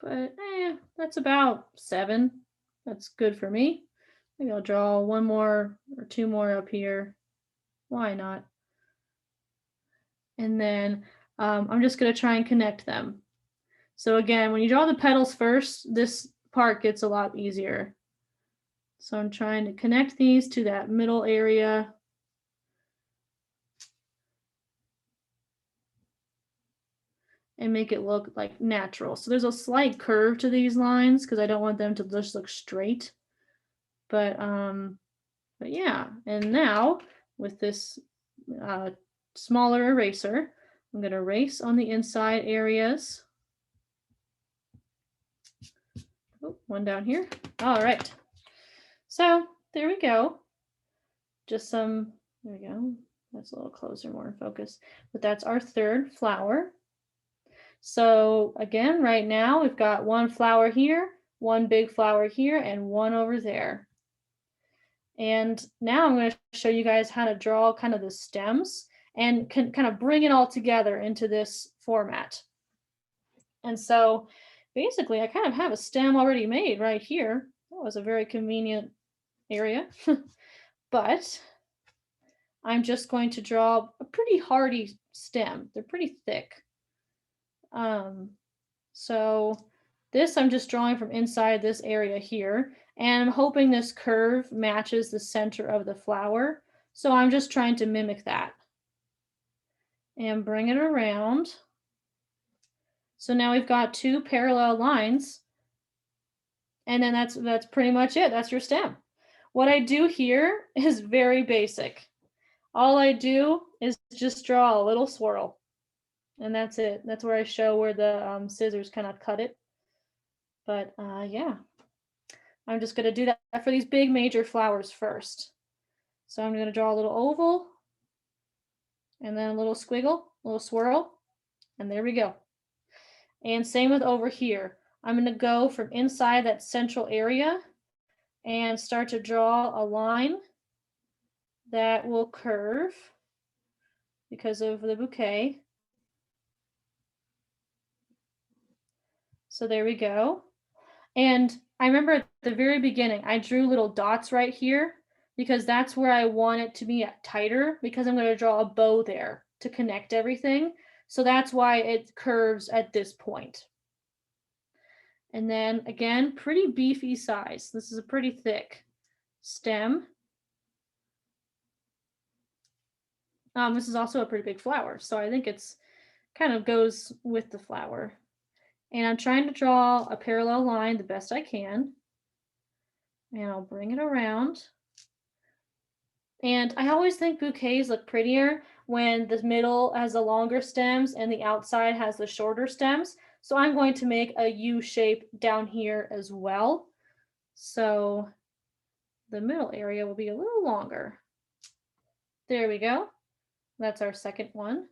but that's about 7. That's good for me. Maybe I'll draw 1 more or 2 more up here. Why not? And then I'm just going to try and connect them. So again, when you draw the petals first, this part gets a lot easier. So I'm trying to connect these to that middle area. And make it look like natural. So there's a slight curve to these lines because I don't want them to just look straight. But yeah, and now with this smaller eraser, I'm going to erase on the inside areas. Oh, one down here. All right. So there we go. Just some, there we go. That's a little closer, more in focus. But that's our 3rd flower. So again, right now we've got 1 flower here, 1 big flower here, and 1 over there. And now I'm going to show you guys how to draw kind of the stems and can kind of bring it all together into this format. And so basically I kind of have a stem already made right here. That was a very convenient area. But I'm just going to draw a pretty hardy stem. They're pretty thick. So this I'm just drawing from inside this area here, and I'm hoping this curve matches the center of the flower. So I'm just trying to mimic that and bring it around. So now we've got 2 parallel lines, and then that's pretty much it. That's your stem. What I do here is very basic. All I do is just draw a little swirl. And that's it. That's where I show where the scissors kind of cut it. But yeah, I'm just going to do that for these big major flowers first. So I'm going to draw a little oval and then a little squiggle, a little swirl, and there we go. And same with over here. I'm going to go from inside that central area and start to draw a line that will curve because of the bouquet. So there we go. And I remember at the very beginning, I drew little dots right here because that's where I want it to be tighter, because I'm going to draw a bow there to connect everything. So that's why it curves at this point. And then again, pretty beefy size. This is a pretty thick stem. This is also a pretty big flower, so I think it's kind of goes with the flower. And I'm trying to draw a parallel line the best I can. And I'll bring it around. And I always think bouquets look prettier when the middle has the longer stems and the outside has the shorter stems. So I'm going to make a U shape down here as well. So the middle area will be a little longer. There we go. That's our second one.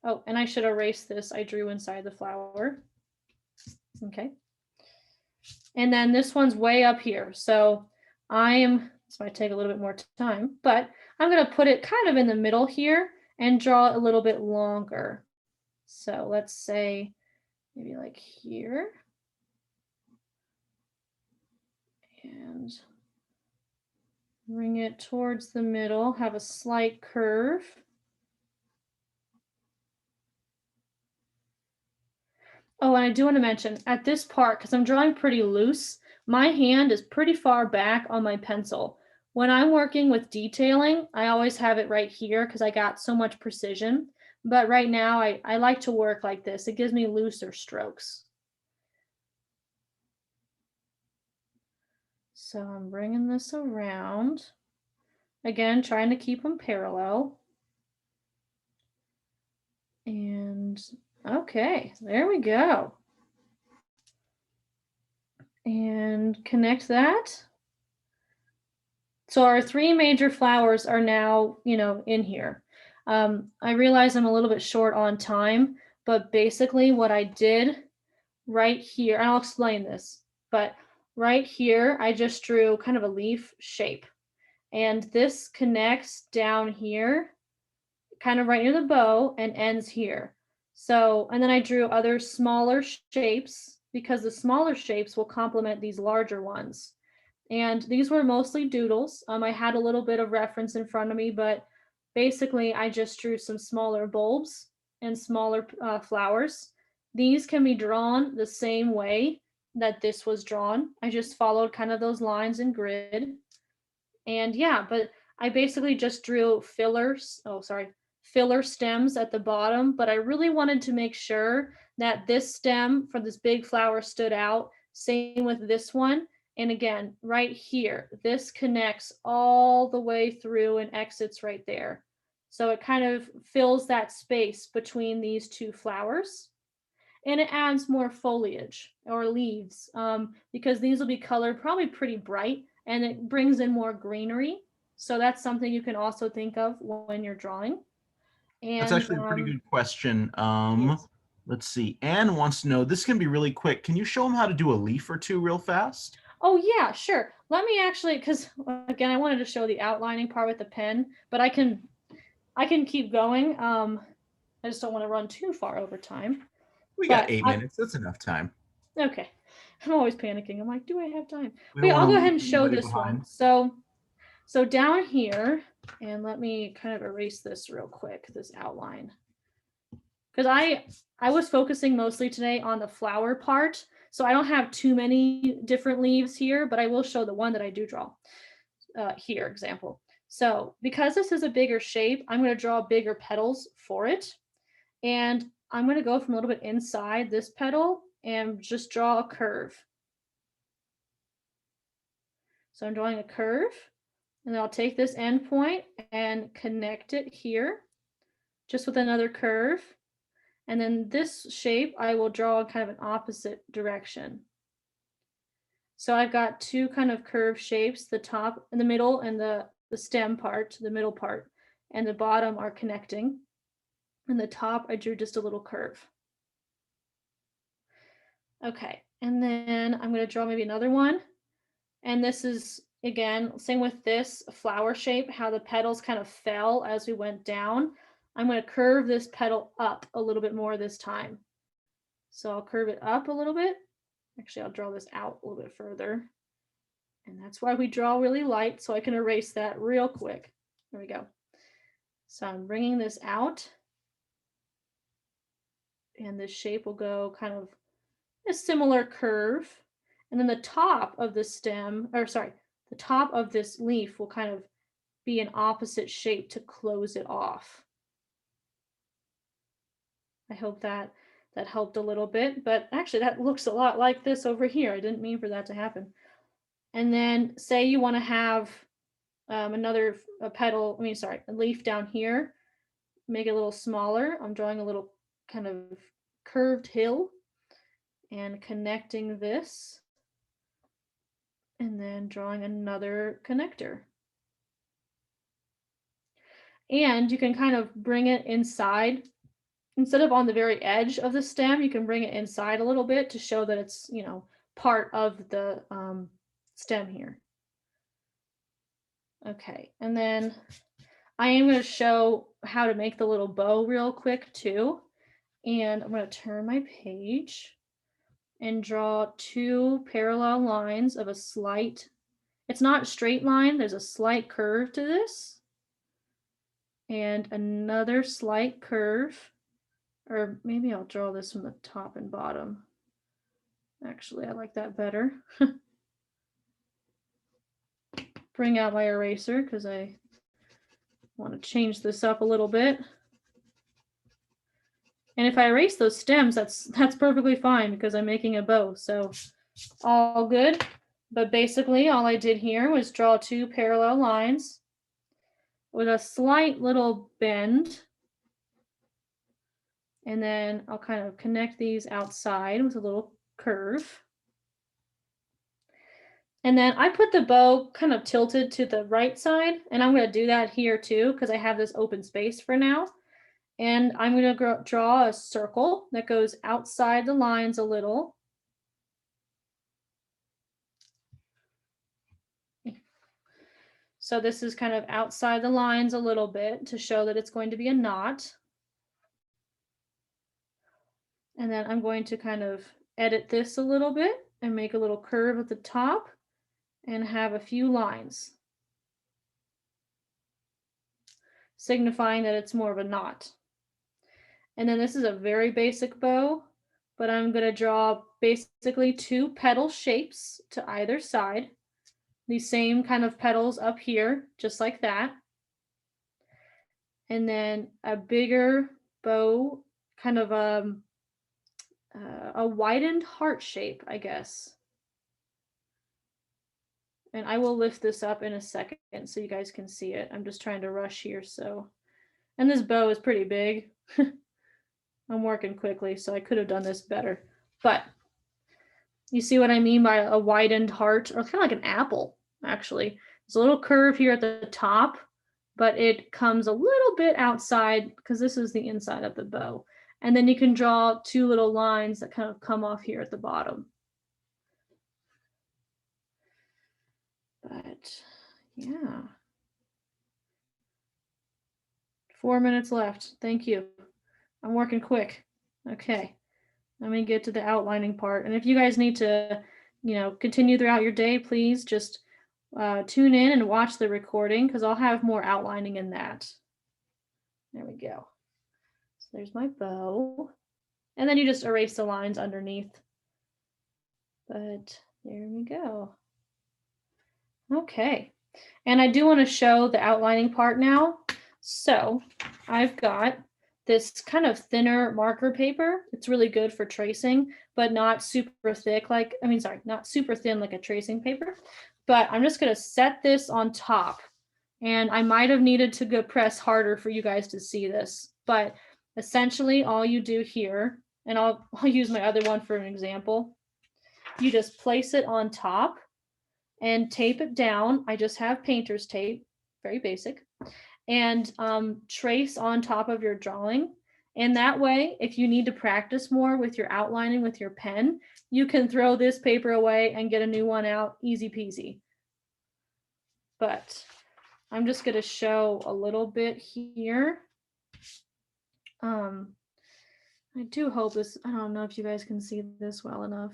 Oh, and I should erase this. I drew inside the flower. Okay. And then this one's way up here. So this might take a little bit more time, but I'm going to put it kind of in the middle here and draw it a little bit longer. So let's say maybe like here. And bring it towards the middle, have a slight curve. Oh, and I do want to mention at this part, because I'm drawing pretty loose, my hand is pretty far back on my pencil. When I'm working with detailing, I always have it right here because I got so much precision. But right now, I like to work like this. It gives me looser strokes. So I'm bringing this around. Again, trying to keep them parallel. And okay, there we go. And connect that. So our 3 major flowers are now, in here. I realize I'm a little bit short on time, but basically what I did right here, and I'll explain this, but right here, I just drew kind of a leaf shape. And this connects down here, kind of right near the bow, and ends here. So, and then I drew other smaller shapes because the smaller shapes will complement these larger ones. And these were mostly doodles. I had a little bit of reference in front of me, but basically I just drew some smaller bulbs and smaller flowers. These can be drawn the same way that this was drawn. I just followed kind of those lines in grid. And yeah, but I basically just drew filler stems at the bottom, but I really wanted to make sure that this stem for this big flower stood out. Same with this one. And again, right here, this connects all the way through and exits right there. So it kind of fills that space between these two flowers. And it adds more foliage or leaves because these will be colored probably pretty bright, and it brings in more greenery. So that's something you can also think of when you're drawing. And That's actually a pretty good question. yes. Let's see. Anne wants to know, this can be really quick. Can you show them how to do a leaf or two real fast? Oh yeah, sure. Let me actually, because again, I wanted to show the outlining part with the pen, but I can keep going. I just don't want to run too far over time. We got 8 minutes. That's enough time. Okay. I'm always panicking. I'm like, do I have time? We don't Okay, I'll wanna go ahead leave and show anybody this behind. one. So down here, and let me kind of erase this real quick, this outline. Because I was focusing mostly today on the flower part. So I don't have too many different leaves here, but I will show the one that I do draw here, example. So because this is a bigger shape, I'm going to draw bigger petals for it. And I'm going to go from a little bit inside this petal and just draw a curve. So I'm drawing a curve, and then I'll take this end point and connect it here just with another curve. And then this shape, I will draw in kind of an opposite direction. So I've got two kind of curved shapes, the top and the middle and the stem part, the middle part, and the bottom are connecting. And the top, I drew just a little curve. Okay, and then I'm going to draw maybe another one. And this is, again, same with this flower shape, how the petals kind of fell as we went down. I'm going to curve this petal up a little bit more this time. So I'll curve it up a little bit. Actually, I'll draw this out a little bit further. And that's why we draw really light, so I can erase that real quick. There we go. So I'm bringing this out. And this shape will go kind of a similar curve. And then the top of the stem, or sorry, the top of this leaf will kind of be an opposite shape to close it off. I hope that helped a little bit, but actually that looks a lot like this over here. I didn't mean for that to happen. And then say you want to have a leaf down here, make it a little smaller. I'm drawing a little kind of curved hill and connecting this, and then drawing another connector. And you can kind of bring it inside. Instead of on the very edge of the stem, you can bring it inside a little bit to show that it's, part of the stem here. Okay, and then I am going to show how to make the little bow real quick too. And I'm going to turn my page and draw two parallel lines of a slight, it's not a straight line, there's a slight curve to this. And another slight curve, or maybe I'll draw this from the top and bottom. Actually, I like that better. Bring out my eraser because I want to change this up a little bit. And if I erase those stems, that's perfectly fine because I'm making a bow. So all good. But basically all I did here was draw two parallel lines with a slight little bend. And then I'll kind of connect these outside with a little curve. And then I put the bow kind of tilted to the right side, and I'm going to do that here too because I have this open space for now. And I'm going to draw a circle that goes outside the lines a little. So this is kind of outside the lines a little bit to show that it's going to be a knot. And then I'm going to kind of edit this a little bit and make a little curve at the top and have a few lines, signifying that it's more of a knot. And then this is a very basic bow, but I'm going to draw basically 2 petal shapes to either side. These same kind of petals up here, just like that. And then a bigger bow, kind of a widened heart shape, I guess. And I will lift this up in a second so you guys can see it. I'm just trying to rush here. So, and this bow is pretty big. I'm working quickly, so I could have done this better. But you see what I mean by a widened heart, or kind of like an apple, actually. There's a little curve here at the top, but it comes a little bit outside because this is the inside of the bow. And then you can draw 2 little lines that kind of come off here at the bottom. But yeah. 4 minutes left. Thank you. I'm working quick. Okay. Let me get to the outlining part. And if you guys need to, continue throughout your day, please just tune in and watch the recording because I'll have more outlining in that. There we go. So there's my bow. And then you just erase the lines underneath. But there we go. Okay. And I do want to show the outlining part now. So I've got this kind of thinner marker paper. It's really good for tracing, but not super thick not super thin like a tracing paper. But I'm just going to set this on top. And I might have needed to go press harder for you guys to see this. But essentially all you do here, and I'll use my other one for an example. You just place it on top and tape it down. I just have painter's tape, very basic, and trace on top of your drawing. And that way, if you need to practice more with your outlining with your pen, you can throw this paper away and get a new one out, easy peasy. But I'm just going to show a little bit here. I do hope this, I don't know if you guys can see this well enough.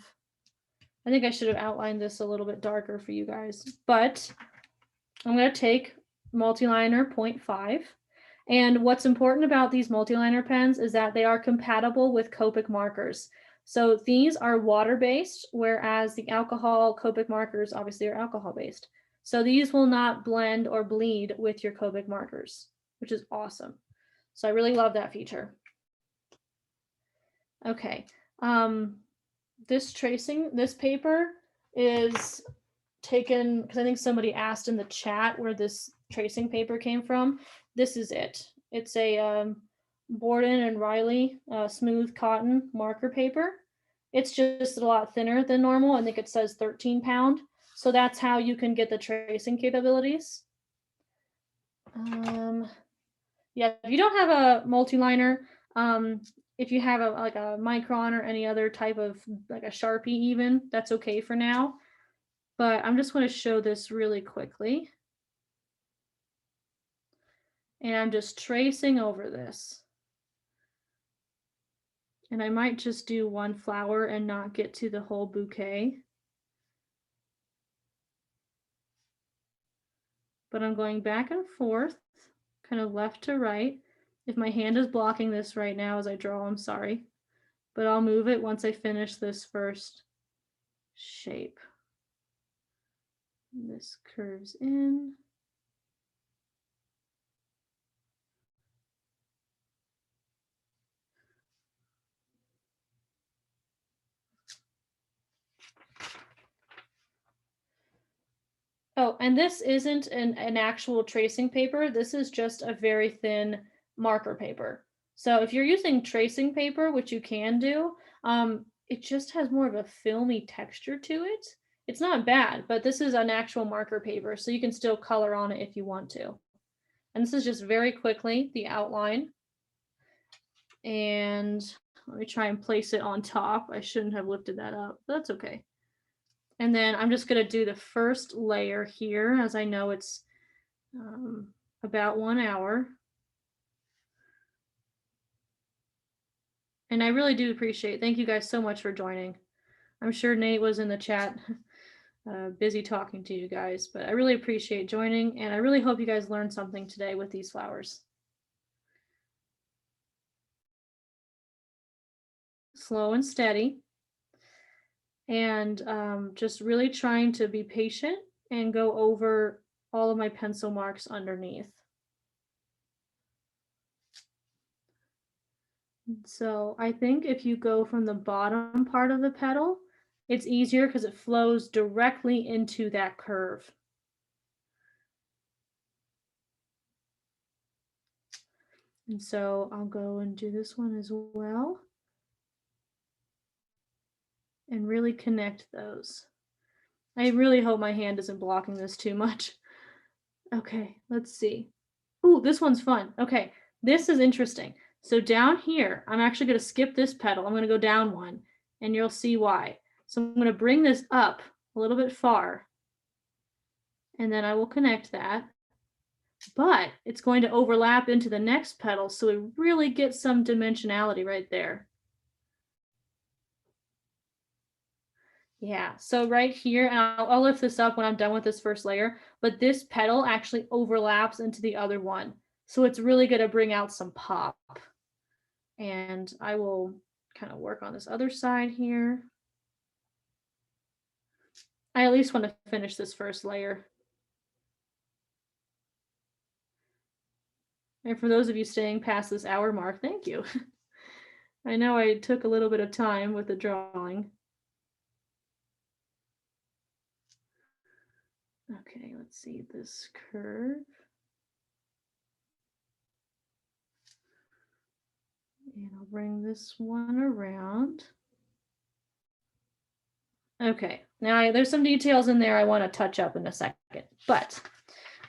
I think I should have outlined this a little bit darker for you guys, but I'm going to take Multiliner 0.5. And what's important about these Multiliner pens is that they are compatible with Copic markers. So these are water-based, whereas the alcohol Copic markers obviously are alcohol-based. So these will not blend or bleed with your Copic markers, which is awesome. So I really love that feature. Okay. This paper is taken because I think somebody asked in the chat where this tracing paper came from. This is it. It's a Borden and Riley smooth cotton marker paper. It's just a lot thinner than normal. I think it says 13 pound. So that's how you can get the tracing capabilities. Yeah, if you don't have a Multiliner, if you have a Micron or any other type of like a Sharpie even, that's okay for now. But I'm just going to show this really quickly. And I'm just tracing over this. And I might just do one flower and not get to the whole bouquet. But I'm going back and forth, kind of left to right. If my hand is blocking this right now as I draw, I'm sorry. But I'll move it once I finish this first shape. This curves in. Oh, and this isn't an actual tracing paper. This is just a very thin marker paper. So if you're using tracing paper, which you can do, it just has more of a filmy texture to it. It's not bad, but this is an actual marker paper, so you can still color on it if you want to. And this is just very quickly the outline. And let me try and place it on top. I shouldn't have lifted that up, but that's okay. And then I'm just going to do the first layer here, as I know it's about 1 hour. And I really do appreciate it. Thank you guys so much for joining. I'm sure Nate was in the chat, busy talking to you guys, but I really appreciate joining, and I really hope you guys learned something today with these flowers. Slow and steady, and just really trying to be patient and go over all of my pencil marks underneath. So I think if you go from the bottom part of the petal, it's easier because it flows directly into that curve. And so I'll go and do this one as well. And really connect those. I really hope my hand isn't blocking this too much. Okay, let's see. Ooh, this one's fun. Okay, this is interesting. So down here, I'm actually going to skip this petal. I'm going to go down one, and you'll see why. So I'm going to bring this up a little bit far, and then I will connect that. But it's going to overlap into the next petal, so we really get some dimensionality right there. Yeah, so right here, and I'll lift this up when I'm done with this first layer, but this petal actually overlaps into the other one. So it's really going to bring out some pop. And I will kind of work on this other side here. I at least want to finish this first layer. And for those of you staying past this hour mark, thank you. I know I took a little bit of time with the drawing. Okay, let's see this curve. And I'll bring this one around. Okay, now there's some details in there I want to touch up in a second, but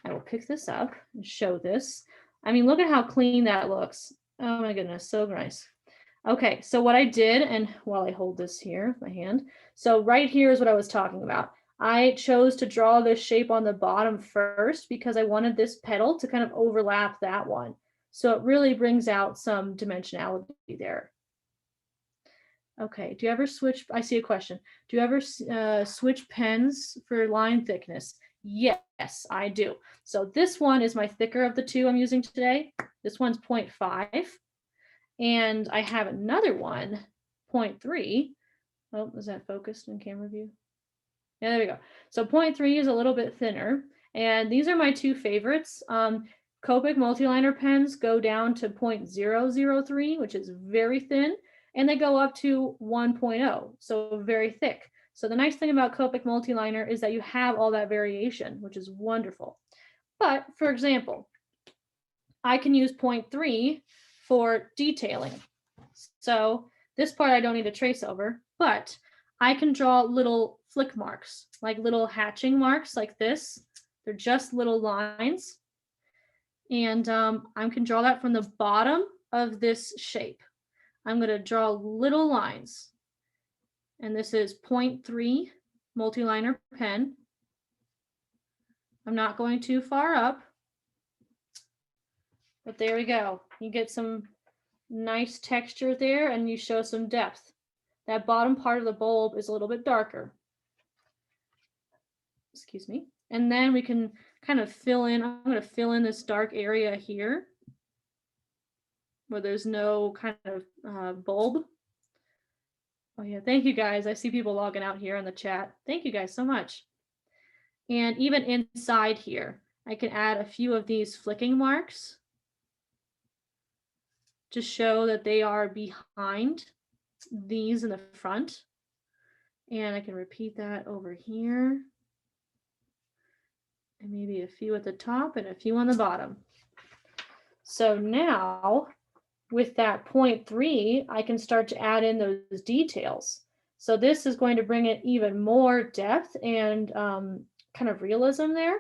I will pick this up and show this. I mean, look at how clean that looks. Oh my goodness, so nice. Okay, so what I did, and while I hold this here with my hand, so right here is what I was talking about. I chose to draw this shape on the bottom first because I wanted this petal to kind of overlap that one. So it really brings out some dimensionality there. Okay, do you ever switch? I see a question. Do you ever switch pens for line thickness? Yes, I do. So this one is my thicker of the two I'm using today. This one's 0.5. And I have another one, 0.3. Oh, is that focused in camera view? Yeah, there we go. So 0.3 is a little bit thinner. And these are my two favorites. Copic Multiliner pens go down to 0.003, which is very thin. And they go up to 1.0, so very thick. So the nice thing about Copic Multiliner is that you have all that variation, which is wonderful. But for example, I can use 0.3 for detailing. So this part I don't need to trace over, but I can draw little flick marks, like little hatching marks like this. They're just little lines. And I can draw that from the bottom of this shape. I'm going to draw little lines. And this is 0.3 multiliner pen. I'm not going too far up. But there we go. You get some nice texture there and you show some depth. That bottom part of the bulb is a little bit darker. Excuse me. And then we can kind of fill in. I'm going to fill in this dark area here where there's no kind of bulb. Oh yeah, thank you guys. I see people logging out here in the chat. Thank you guys so much. And even inside here, I can add a few of these flicking marks to show that they are behind these in the front. And I can repeat that over here. And maybe a few at the top and a few on the bottom. So now with that 0.3, I can start to add in those details. So this is going to bring it even more depth and kind of realism there.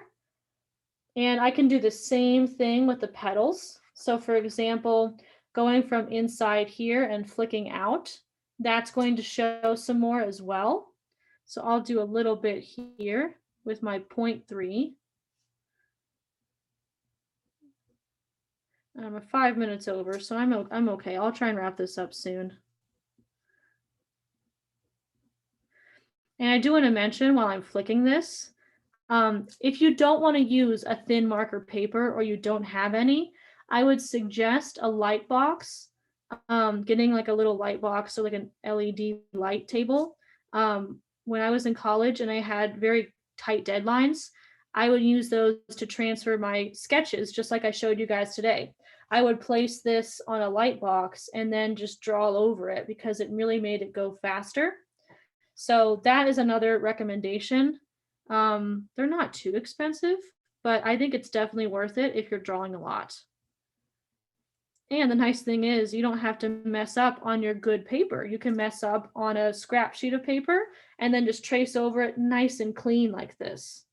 And I can do the same thing with the petals. So for example, going from inside here and flicking out, that's going to show some more as well. So I'll do a little bit here with my 0.3. I'm 5 minutes over, so I'm okay. I'll try and wrap this up soon. And I do want to mention while I'm flicking this, if you don't want to use a thin marker paper or you don't have any, I would suggest a light box, getting like a little light box or like an LED light table. When I was in college and I had very tight deadlines, I would use those to transfer my sketches, just like I showed you guys today. I would place this on a light box and then just draw over it because it really made it go faster. So that is another recommendation. They're not too expensive, but I think it's definitely worth it if you're drawing a lot. And the nice thing is you don't have to mess up on your good paper. You can mess up on a scrap sheet of paper and then just trace over it nice and clean like this.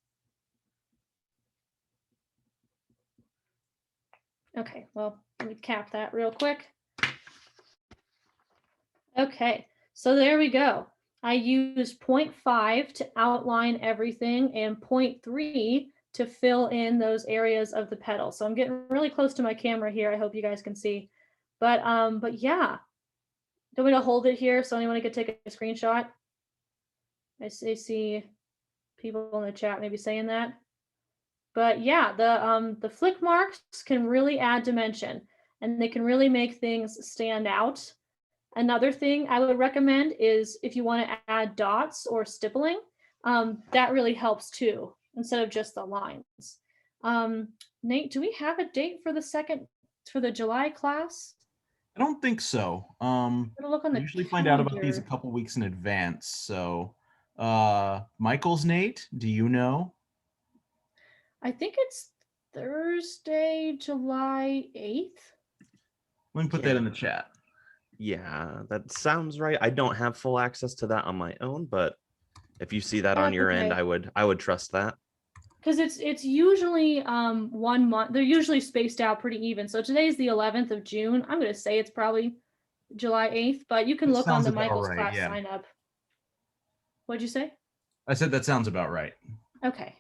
Okay, well, let me cap that real quick. Okay, so there we go. I used 0.5 to outline everything and 0.3 to fill in those areas of the petal. So I'm getting really close to my camera here. I hope you guys can see. But yeah, do you want me to hold it here so anyone could take a screenshot? I see people in the chat maybe saying that. But yeah, the flick marks can really add dimension and they can really make things stand out. Another thing I would recommend is if you want to add dots or stippling, that really helps too, instead of just the lines. Nate, do we have a date for the July class? I don't think so. Look on I the usually find out about these a calendar. couple weeks in advance. So, Michael's Nate, do you know? I think it's Thursday, July 8th. Let me put that in the chat. Yeah, that sounds right. I don't have full access to that on my own, but if you see that on your end, I would trust that. Because it's usually 1 month. They're usually spaced out pretty even. So today's the 11th of June. I'm going to say it's probably July 8th, but you can look on the Michael's class sign up. What'd you say? I said that sounds about right. Okay.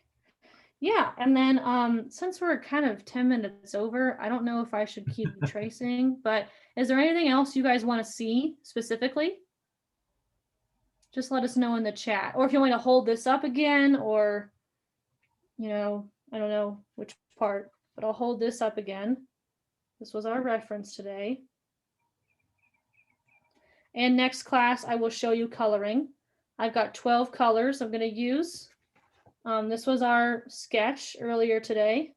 Yeah, and then since we're kind of 10 minutes over, I don't know if I should keep tracing, but is there anything else you guys want to see specifically? Just let us know in the chat. Or if you want to hold this up again, or, I don't know which part, but I'll hold this up again. This was our reference today. And next class, I will show you coloring. I've got 12 colors I'm going to use. This was our sketch earlier today.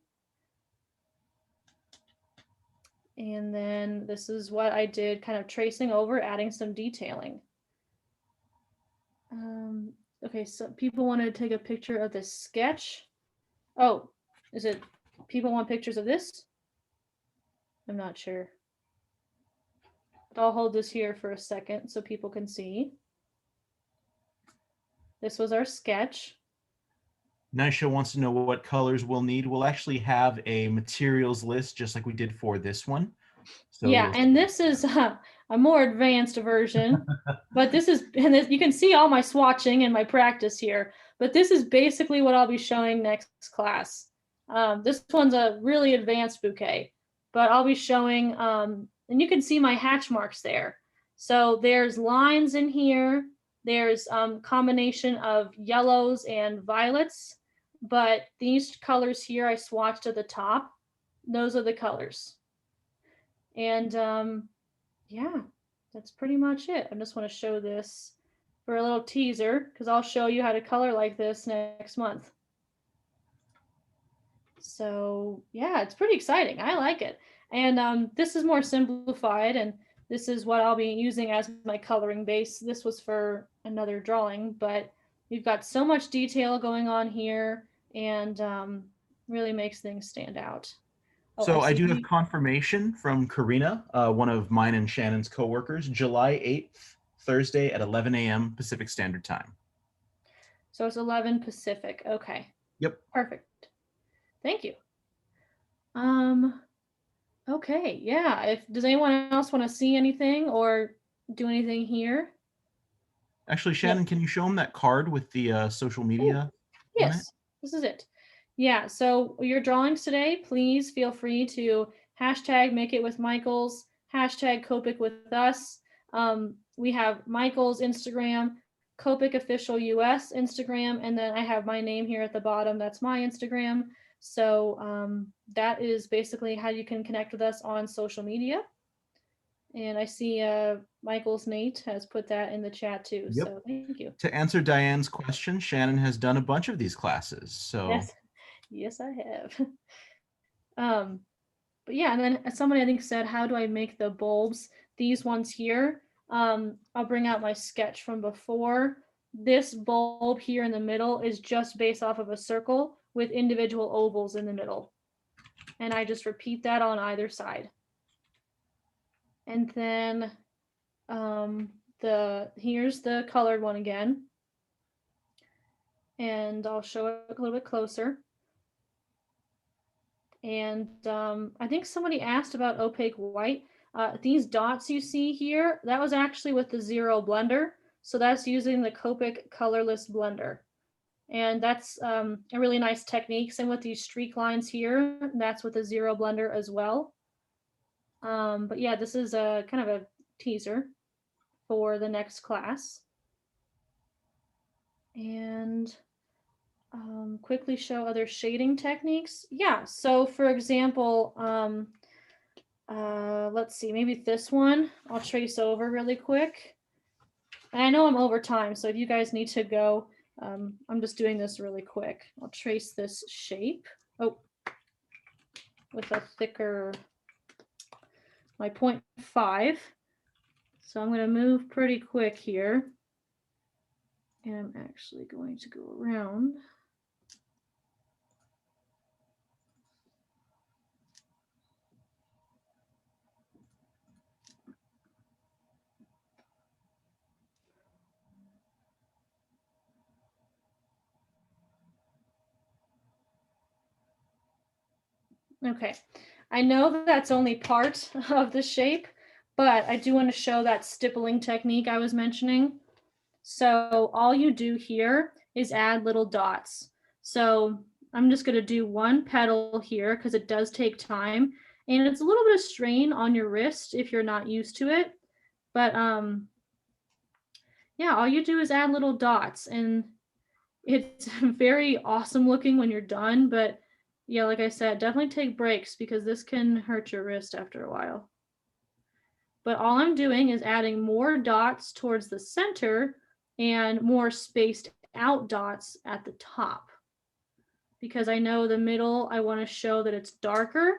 And then this is what I did, kind of tracing over, adding some detailing. Okay, so people want to take a picture of this sketch. Oh, is it people want pictures of this? I'm not sure. But I'll hold this here for a second so people can see. This was our sketch. Nisha wants to know what colors we'll need. We'll actually have a materials list just like we did for this one. So yeah, and this is a more advanced version, but this is, and this, you can see all my swatching and my practice here, but this is basically what I'll be showing next class. This one's a really advanced bouquet, but I'll be showing, and you can see my hatch marks there. So there's lines in here. There's combination of yellows and violets, but these colors here I swatched at the top. Those are the colors. And yeah, that's pretty much it. I just want to show this for a little teaser because I'll show you how to color like this next month. So yeah, it's pretty exciting. I like it. And this is more simplified, and this is what I'll be using as my coloring base. This was for another drawing, but we've got so much detail going on here, and really makes things stand out. Oh, so I do have confirmation from Karina, one of mine and Shannon's coworkers, July 8th, Thursday at 11 a.m. Pacific Standard Time. So it's 11 Pacific. Okay. Yep. Perfect. Thank you. Okay. Yeah. Does anyone else want to see anything or do anything here? Actually, Shannon, can you show them that card with the social media? Yes, this is it. Yeah, so your drawings today, please feel free to hashtag Make It With Michaels, hashtag Copic With Us. We have Michael's Instagram, Copic Official US Instagram, and then I have my name here at the bottom. That's my Instagram. So that is basically how you can connect with us on social media. And I see Michael's Nate has put that in the chat too. Yep. So thank you. To answer Diane's question, Shannon has done a bunch of these classes. So Yes, I have. But yeah, and then somebody I think said, how do I make the bulbs? These ones here. I'll bring out my sketch from before. This bulb here in the middle is just based off of a circle with individual ovals in the middle. And I just repeat that on either side. And then here's the colored one again. And I'll show it a little bit closer. And I think somebody asked about opaque white. These dots you see here, that was actually with the Zero blender. So that's using the Copic colorless blender. And that's a really nice technique. Same with these streak lines here. That's with the Zero blender as well. But yeah, this is a kind of a teaser for the next class. And quickly show other shading techniques. Yeah, so for example, let's see, maybe this one I'll trace over really quick. And I know I'm over time, so if you guys need to go, I'm just doing this really quick. I'll trace this shape. Oh, with a thicker, my 0.5. So I'm going to move pretty quick here. And I'm actually going to go around. Okay, I know that's only part of the shape, but I do want to show that stippling technique I was mentioning. So all you do here is add little dots. So I'm just going to do one petal here because it does take time and it's a little bit of strain on your wrist if you're not used to it. But yeah, all you do is add little dots and it's very awesome looking when you're done. But yeah, like I said, definitely take breaks because this can hurt your wrist after a while. But all I'm doing is adding more dots towards the center and more spaced out dots at the top. Because I know the middle, I want to show that it's darker.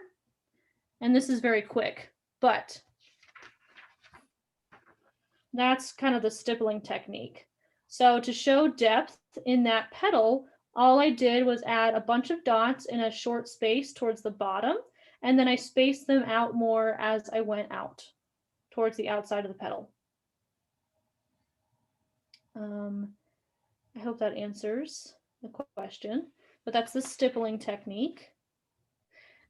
And this is very quick, but that's kind of the stippling technique. So to show depth in that petal, all I did was add a bunch of dots in a short space towards the bottom, and then I spaced them out more as I went out towards the outside of the petal. I hope that answers the question, but that's the stippling technique.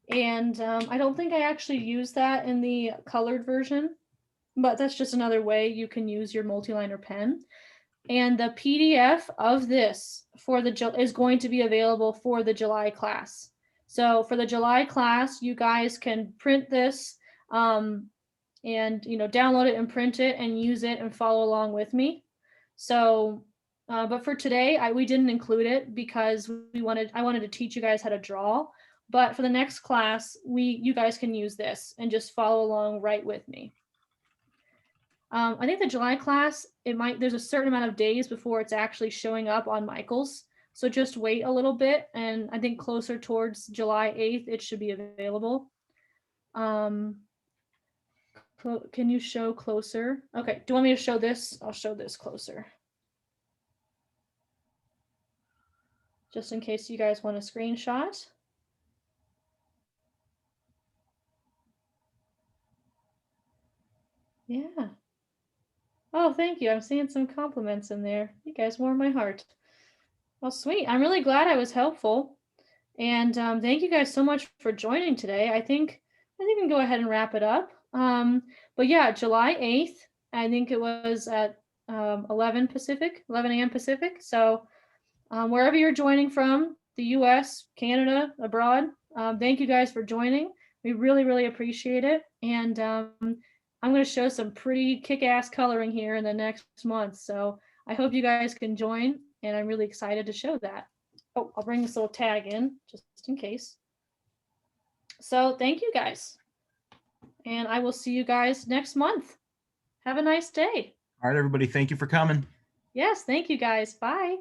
And I don't think I actually use that in the colored version, but that's just another way you can use your multiliner pen. And the PDF of this for the is going to be available for the July class. So for the July class, you guys can print this and download it and print it and use it and follow along with me. So, but for today, we didn't include it because I wanted to teach you guys how to draw. But for the next class, you guys can use this and just follow along right with me. I think the July class, there's a certain amount of days before it's actually showing up on Michael's. So just wait a little bit. And I think closer towards July 8th, it should be available. Can you show closer? Okay, do you want me to show this? I'll show this closer. Just in case you guys want a screenshot. Yeah. Oh, thank you. I'm seeing some compliments in there. You guys warm my heart. Well, sweet. I'm really glad I was helpful. And thank you guys so much for joining today. I think we can go ahead and wrap it up. But yeah, July 8th, I think it was at 11 a.m. Pacific. So wherever you're joining from, the US, Canada, abroad, thank you guys for joining. We really, really appreciate it. And I'm going to show some pretty kick-ass coloring here in the next month. So I hope you guys can join, and I'm really excited to show that. Oh, I'll bring this little tag in just in case. So thank you guys. And I will see you guys next month. Have a nice day. All right, everybody. Thank you for coming. Yes, thank you guys. Bye.